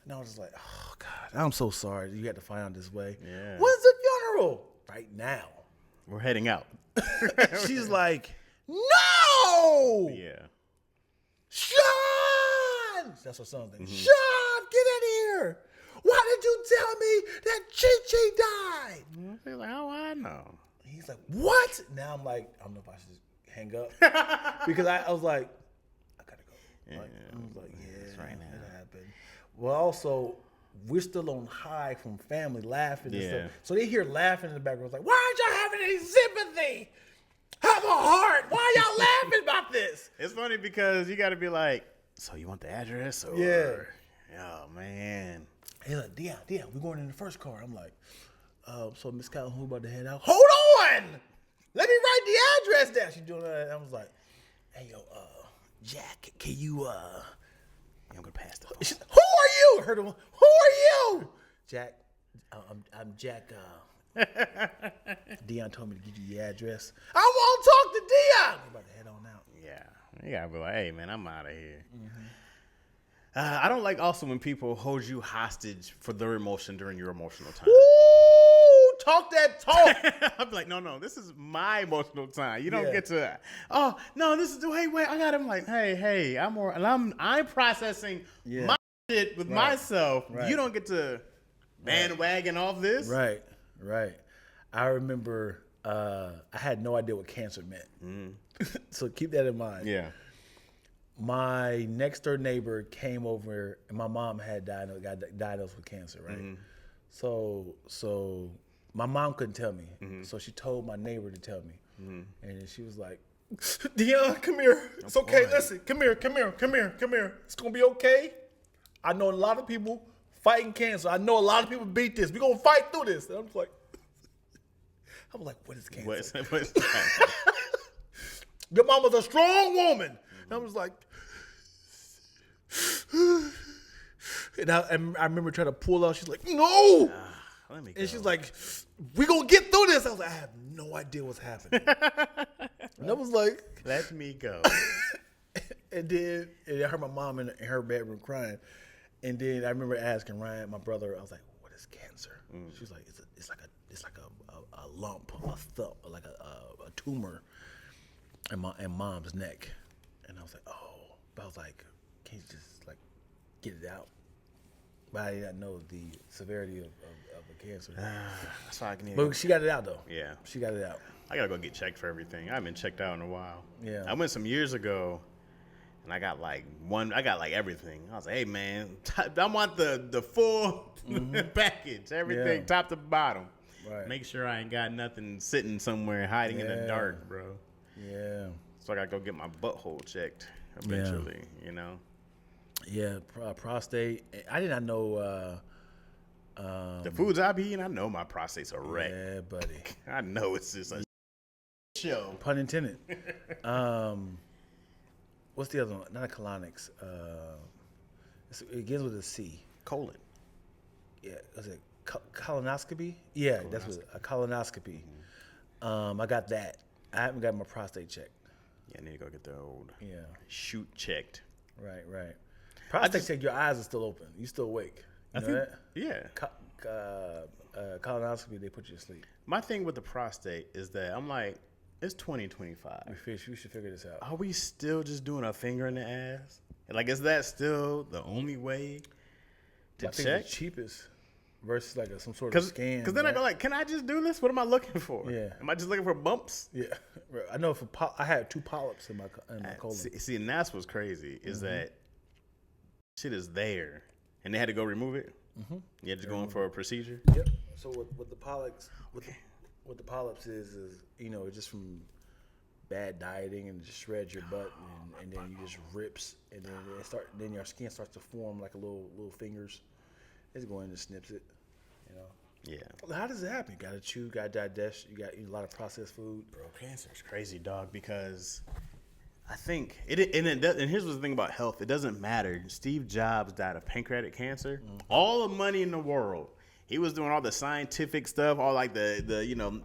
Speaker 3: And I was just like, oh, God, I'm so sorry. You had to find out this way.
Speaker 2: Yeah.
Speaker 3: When's the funeral? Right now.
Speaker 2: We're heading out.
Speaker 3: She's like, no!
Speaker 2: Yeah.
Speaker 3: Sean! That's her son's name. Sean, get in here. Why did you tell me that Chi-Chi died?
Speaker 2: He's like, oh, I know.
Speaker 3: He's like, what? Now I'm like, I don't know if I should just hang up. Because I was like, I gotta go. Like, I was like,
Speaker 2: That's right now.
Speaker 3: that happened. Well, also, we're still on high from family laughing and
Speaker 2: Yeah.
Speaker 3: stuff. So they hear laughing in the background. It's like, why aren't y'all having any sympathy? Have a heart. Why y'all laughing about this?
Speaker 2: It's funny because you got to be like, so you want the address? Or,
Speaker 3: Yeah.
Speaker 2: Oh, man.
Speaker 3: He's like, Dion, we're going in the first car. I'm like, so Miss Calhoun about to head out. Hold on! Let me write the address down. She's doing that. I was like, hey, yo, Jack, can you,
Speaker 2: I'm going to pass the phone.
Speaker 3: She's like, who are you? I heard her, who are you? Jack, I'm Jack, Dion told me to give you the address. I want to talk to Dion. We're about to head on out.
Speaker 2: Yeah. You got to be like, hey, man, I'm out of here. I don't like also when people hold you hostage for their emotion during your emotional time.
Speaker 3: Ooh, talk that talk.
Speaker 2: I'm like, no, this is my emotional time. You don't
Speaker 3: Yeah.
Speaker 2: get to, oh, no, this is, wait, I got him like, hey, I'm processing my shit with myself.
Speaker 3: Right.
Speaker 2: You don't get to bandwagon off this.
Speaker 3: Right. I remember I had no idea what cancer meant. So keep that in mind.
Speaker 2: Yeah.
Speaker 3: My next door neighbor came over, and my mom got diagnosed with cancer, right? So my mom couldn't tell me, so she told my neighbor to tell me, and then she was like, "Dion, come here. It's okay. Listen, come here. It's gonna be okay. I know a lot of people fighting cancer. I know a lot of people beat this. We're gonna fight through this." And I was like, "What is cancer?"
Speaker 2: What's that?
Speaker 3: Your mama's a strong woman. And I was like, and I remember trying to pull out. She's like, no.
Speaker 2: Let me go.
Speaker 3: And she's like, we gonna get through this. I was like, I have no idea what's happening. And I was like,
Speaker 2: let me go.
Speaker 3: and I heard my mom in her bedroom crying. And then I remember asking Ryan, my brother, I was like, what is cancer? She was like, it's like a lump, a thump, like a tumor in mom's neck. And I was like, oh. But I was like, can you just like get it out? But I did not know the severity of the cancer.
Speaker 2: That's why I can
Speaker 3: But she got it out though.
Speaker 2: Yeah.
Speaker 3: She got it out.
Speaker 2: I gotta go get checked for everything. I haven't been checked out in a while.
Speaker 3: Yeah.
Speaker 2: I went some years ago, and I got like everything. I was like, hey man, I want the full package, everything,
Speaker 3: Yeah.
Speaker 2: top to bottom.
Speaker 3: Right.
Speaker 2: Make sure I ain't got nothing sitting somewhere hiding in the
Speaker 3: Yeah.
Speaker 2: dark, bro.
Speaker 3: Yeah.
Speaker 2: So I gotta go get my butthole checked eventually. You know.
Speaker 3: Yeah. Prostate. I did not know.
Speaker 2: The foods I be eating, I know my prostate's a wreck.
Speaker 3: Yeah, buddy.
Speaker 2: I know it's just a show.
Speaker 3: Pun intended. What's the other one? Not a colonics. It begins with a C.
Speaker 2: Colon.
Speaker 3: Yeah, was it colonoscopy? Yeah, that's what a colonoscopy. I got that. I haven't got my prostate checked.
Speaker 2: Yeah, I need to go get the old
Speaker 3: Yeah,
Speaker 2: shoot checked.
Speaker 3: right. Prostate check, your eyes are still open. You still awake. You know that?
Speaker 2: Yeah.
Speaker 3: Colonoscopy, they put you to sleep.
Speaker 2: My thing with the prostate is that I'm like, it's 2025.
Speaker 3: We should figure this out.
Speaker 2: Are we still just doing a finger in the ass? Like, is that still the only way to
Speaker 3: I think
Speaker 2: check?
Speaker 3: it's the cheapest versus like some sort of scan.
Speaker 2: Because then I
Speaker 3: right?
Speaker 2: go like, can I just do this? What am I looking for?
Speaker 3: Yeah.
Speaker 2: Am I just looking for bumps?
Speaker 3: Yeah, right. I know I had 2 polyps in my colon.
Speaker 2: See, and that's what's crazy is that shit is there, and they had to go remove it. You had to go in for a procedure.
Speaker 3: Yep. So what the polyps, what the polyps is it's just from bad dieting and just shreds your butt and then you just rips and then your skin starts to form like a little fingers. It's going and snips it,
Speaker 2: Yeah.
Speaker 3: How does it happen? You gotta chew, gotta digest, you got to eat a lot of processed food.
Speaker 2: Bro, cancer is crazy, dog, because I think and here's what's the thing about health. It doesn't matter. Steve Jobs died of pancreatic cancer. All the money in the world. he was doing all the scientific stuff, all like the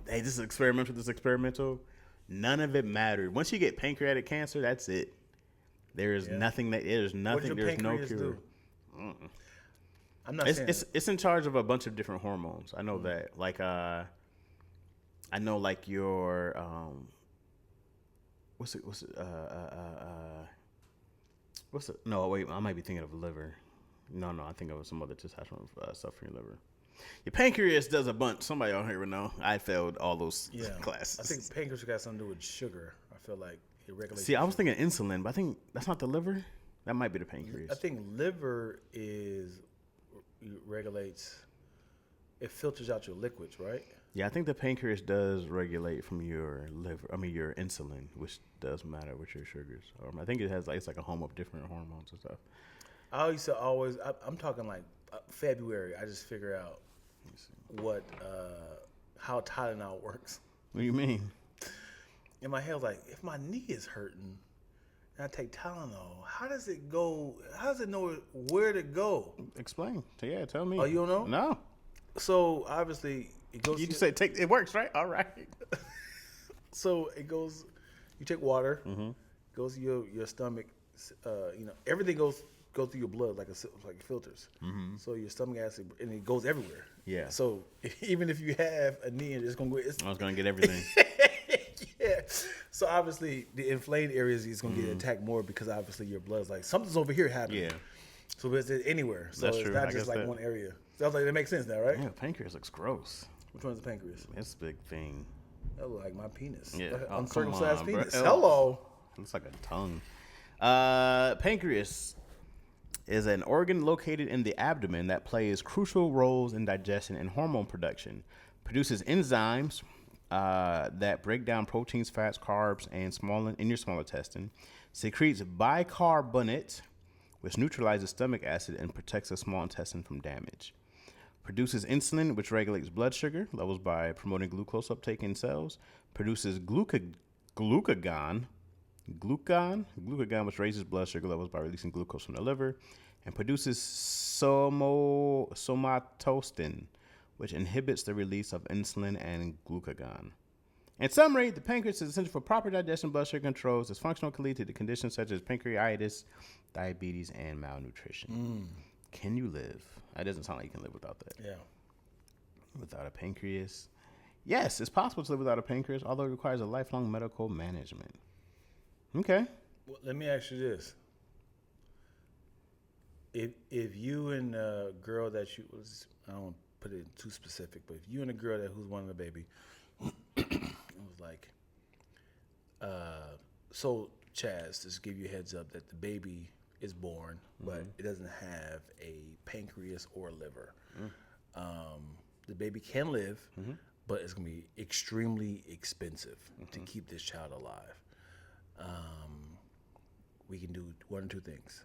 Speaker 2: hey, this is experimental, this is experimental. None of it mattered. Once you get pancreatic cancer, that's it. There is nothing that there's nothing. There's no cure.
Speaker 3: I'm not saying
Speaker 2: it's in charge of a bunch of different hormones. I know that. Like I know like your what's it no, wait, I might be thinking of liver. No, I think of some other testosterone stuff for your liver. Your pancreas does a bunch. Somebody on here would know. I failed all those classes.
Speaker 3: I think pancreas got something to do with sugar. I feel like it regulates.
Speaker 2: See, I was thinking insulin, but I think that's not the liver. That might be the pancreas.
Speaker 3: I think liver regulates. It filters out your liquids, right?
Speaker 2: Yeah, I think the pancreas does regulate from your liver. I mean, your insulin, which does matter with your sugars. I think it has it's like a home of different hormones and stuff.
Speaker 3: I used to always. I'm talking like February. I just figure out what how Tylenol works.
Speaker 2: What do you mean?
Speaker 3: In my head, I was like, if my knee is hurting and I take Tylenol, how does it go? How does it know where to go?
Speaker 2: Explain. Yeah, tell me.
Speaker 3: Oh, you don't know?
Speaker 2: No.
Speaker 3: So obviously it goes.
Speaker 2: You just say it works, right? All right.
Speaker 3: So it goes. You take water. Goes to your stomach. Everything goes through your blood like filters. So your stomach acid, and it goes everywhere.
Speaker 2: Yeah.
Speaker 3: So even if you have a knee, it's gonna go.
Speaker 2: I was gonna get everything.
Speaker 3: Yeah. So obviously the inflamed areas is gonna get attacked more because obviously your blood's like something's over here happening.
Speaker 2: Yeah.
Speaker 3: So it's anywhere. So
Speaker 2: That's
Speaker 3: it's
Speaker 2: true.
Speaker 3: not
Speaker 2: I
Speaker 3: just
Speaker 2: guess
Speaker 3: like one area. So I was like, that makes sense now, right?
Speaker 2: Yeah, pancreas looks gross.
Speaker 3: Which one's the pancreas?
Speaker 2: It's a big thing.
Speaker 3: That look like my penis.
Speaker 2: Yeah.
Speaker 3: Uncircumcised
Speaker 2: Come on,
Speaker 3: penis.
Speaker 2: bro.
Speaker 3: Hello.
Speaker 2: Looks like a tongue. Pancreas is an organ located in the abdomen that plays crucial roles in digestion and hormone production. Produces enzymes that break down proteins, fats, carbs, and in your small intestine. Secretes bicarbonate, which neutralizes stomach acid and protects the small intestine from damage. Produces insulin, which regulates blood sugar levels by promoting glucose uptake in cells. Produces glucagon, which raises blood sugar levels by releasing glucose from the liver. And produces somatostin, which inhibits the release of insulin and glucagon. In summary, the pancreas is essential for proper digestion, blood sugar controls. Dysfunctional can lead to conditions such as pancreatitis, diabetes, and malnutrition. Can you live? It doesn't sound like you can live without that.
Speaker 3: Yeah.
Speaker 2: Without a pancreas? Yes, it's possible to live without a pancreas, although it requires a lifelong medical management. Okay.
Speaker 3: Well, let me ask you this. If you and a girl that you was, I don't want to put it too specific, but if you and a girl who's wanting a baby, it was like, so Chaz, just give you a heads up that the baby is born, but it doesn't have a pancreas or liver. The baby can live, but it's going to be extremely expensive to keep this child alive. We can do one or two things.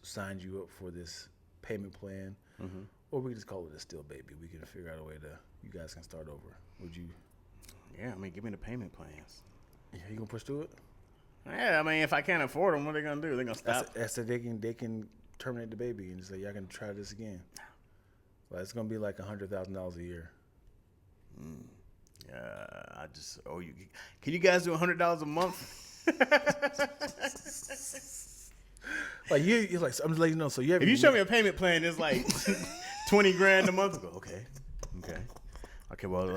Speaker 3: Sign you up for this payment plan, or we can just call it a still baby. We can figure out a way you guys can start over. Would you?
Speaker 2: Yeah, I mean, give me the payment plans.
Speaker 3: Yeah, you gonna push through it?
Speaker 2: Yeah, I mean, if I can't afford them, what are they gonna do? They're gonna stop.
Speaker 3: That's they can terminate the baby and just say, y'all can try this again. Well, it's gonna be like $100,000 a year.
Speaker 2: I just owe you. Can you guys do $100 a month?
Speaker 3: Like you're like, I'm just letting you know. So you have.
Speaker 2: If you show me a payment plan, it's like $20,000 a month. Go, okay. Well,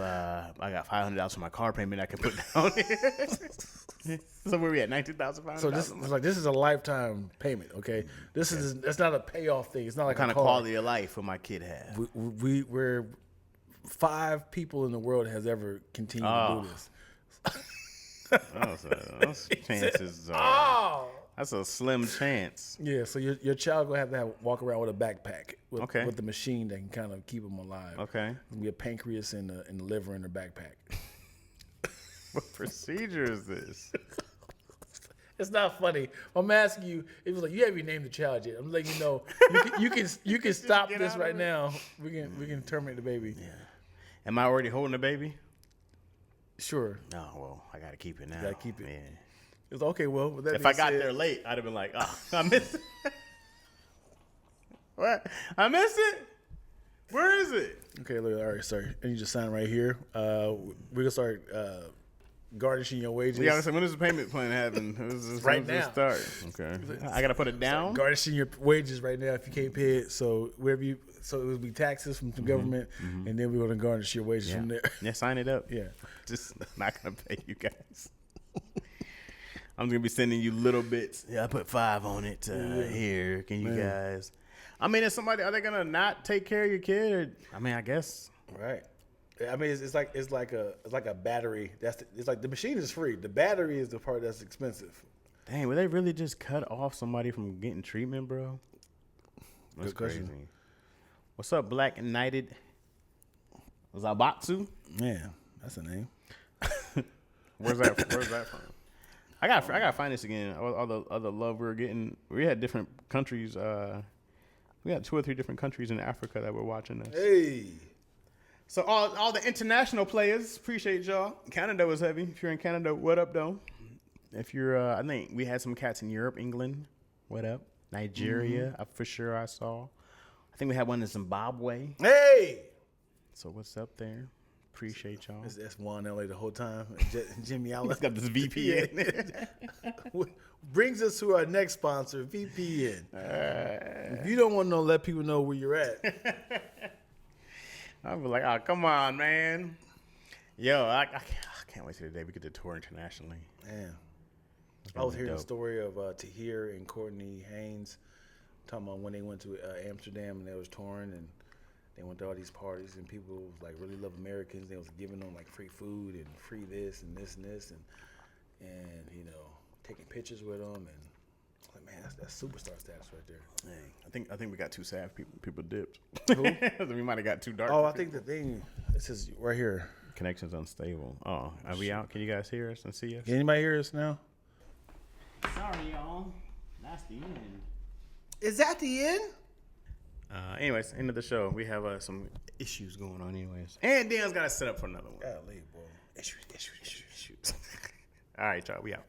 Speaker 2: I got $500 for my car payment I can put down here. So where we at? $19,500.
Speaker 3: So this is a lifetime payment. Okay, it's not a payoff thing. It's not like
Speaker 2: what kind of quality of life will my kid have?
Speaker 3: We're 5 people in the world has ever continued to do this.
Speaker 2: Those chances are. That's a slim chance.
Speaker 3: Yeah, so your child gonna have to walk around with a backpack with the machine that can kind of keep them alive.
Speaker 2: Okay.
Speaker 3: It's gonna be a pancreas and the liver in their backpack.
Speaker 2: What procedure is this?
Speaker 3: It's not funny. I'm asking you. It was like you haven't even named the child yet. I'm letting you know you can stop this right now. We can terminate the baby.
Speaker 2: Yeah. Am I already holding the baby?
Speaker 3: Sure.
Speaker 2: No. Well, I gotta keep it now.
Speaker 3: Gotta keep it.
Speaker 2: Yeah.
Speaker 3: It's okay. Well, with that
Speaker 2: if I got there late, I'd have been like, "Oh, I missed it." What? I missed it. Where is it?
Speaker 3: Okay, look. All right, sorry. And you just sign right here. We're gonna start garnishing your wages.
Speaker 2: Yeah, I was saying, when does the payment plan happen?
Speaker 3: Right
Speaker 2: when does it start? Okay. I gotta put it down.
Speaker 3: Garnishing your wages right now if you can't pay it. So so it would be taxes from the government, and then we're gonna garnish your wages from there.
Speaker 2: Yeah, sign it up.
Speaker 3: Yeah.
Speaker 2: Just not gonna pay you guys. I'm gonna be sending you little bits. Yeah, I put 5 on it. Here, can you guys? I mean, is somebody, are they gonna not take care of your kid? Or, I mean, I guess.
Speaker 3: Right. I mean, it's like a battery. It's like the machine is free. The battery is the part that's expensive.
Speaker 2: Dang, would they really just cut off somebody from getting treatment, bro? That's crazy. What's up, Black Knighted Zabatsu?
Speaker 3: Man, that's a name.
Speaker 2: Where's that from? I gotta find this again. All the other love we were getting. We had different countries. We had 2 or 3 different countries in Africa that were watching us.
Speaker 3: Hey.
Speaker 2: So all the international players, appreciate y'all. Canada was heavy. If you're in Canada, what up, though? If you're, I think we had some cats in Europe, England. What up? Nigeria, for sure I saw. I think we had one in Zimbabwe.
Speaker 3: Hey.
Speaker 2: So what's up there? Appreciate y'all.
Speaker 3: That's Juan LA the whole time. Jimmy Allen.
Speaker 2: He's got this VPN.
Speaker 3: Brings us to our next sponsor, VPN. If you don't want to let people know where you're at.
Speaker 2: I'll be like, oh, come on, man. Yo, I can't wait till the day we get to tour internationally.
Speaker 3: Man. I was hearing a story of Tahir and Courtney Haynes talking about when they went to Amsterdam and they was touring and they went to all these parties and people like really love Americans. They was giving them like free food and free this and this and this and you know, taking pictures with them and like, man, that's superstar status right there.
Speaker 2: Dang, I think we got too sad. People dipped.
Speaker 3: Who?
Speaker 2: We might have got too dark.
Speaker 3: Oh, I think the thing. This is right here.
Speaker 2: Connection's unstable. Oh, are we out? Can you guys hear us and see us?
Speaker 3: Can anybody hear us now?
Speaker 2: Sorry, y'all. That's the end.
Speaker 3: Is that the end?
Speaker 2: Anyways, end of the show. We have some issues going on anyways. And Dan's got to set up for another one.
Speaker 3: Golly, boy. Issues.
Speaker 2: All right, y'all. We out.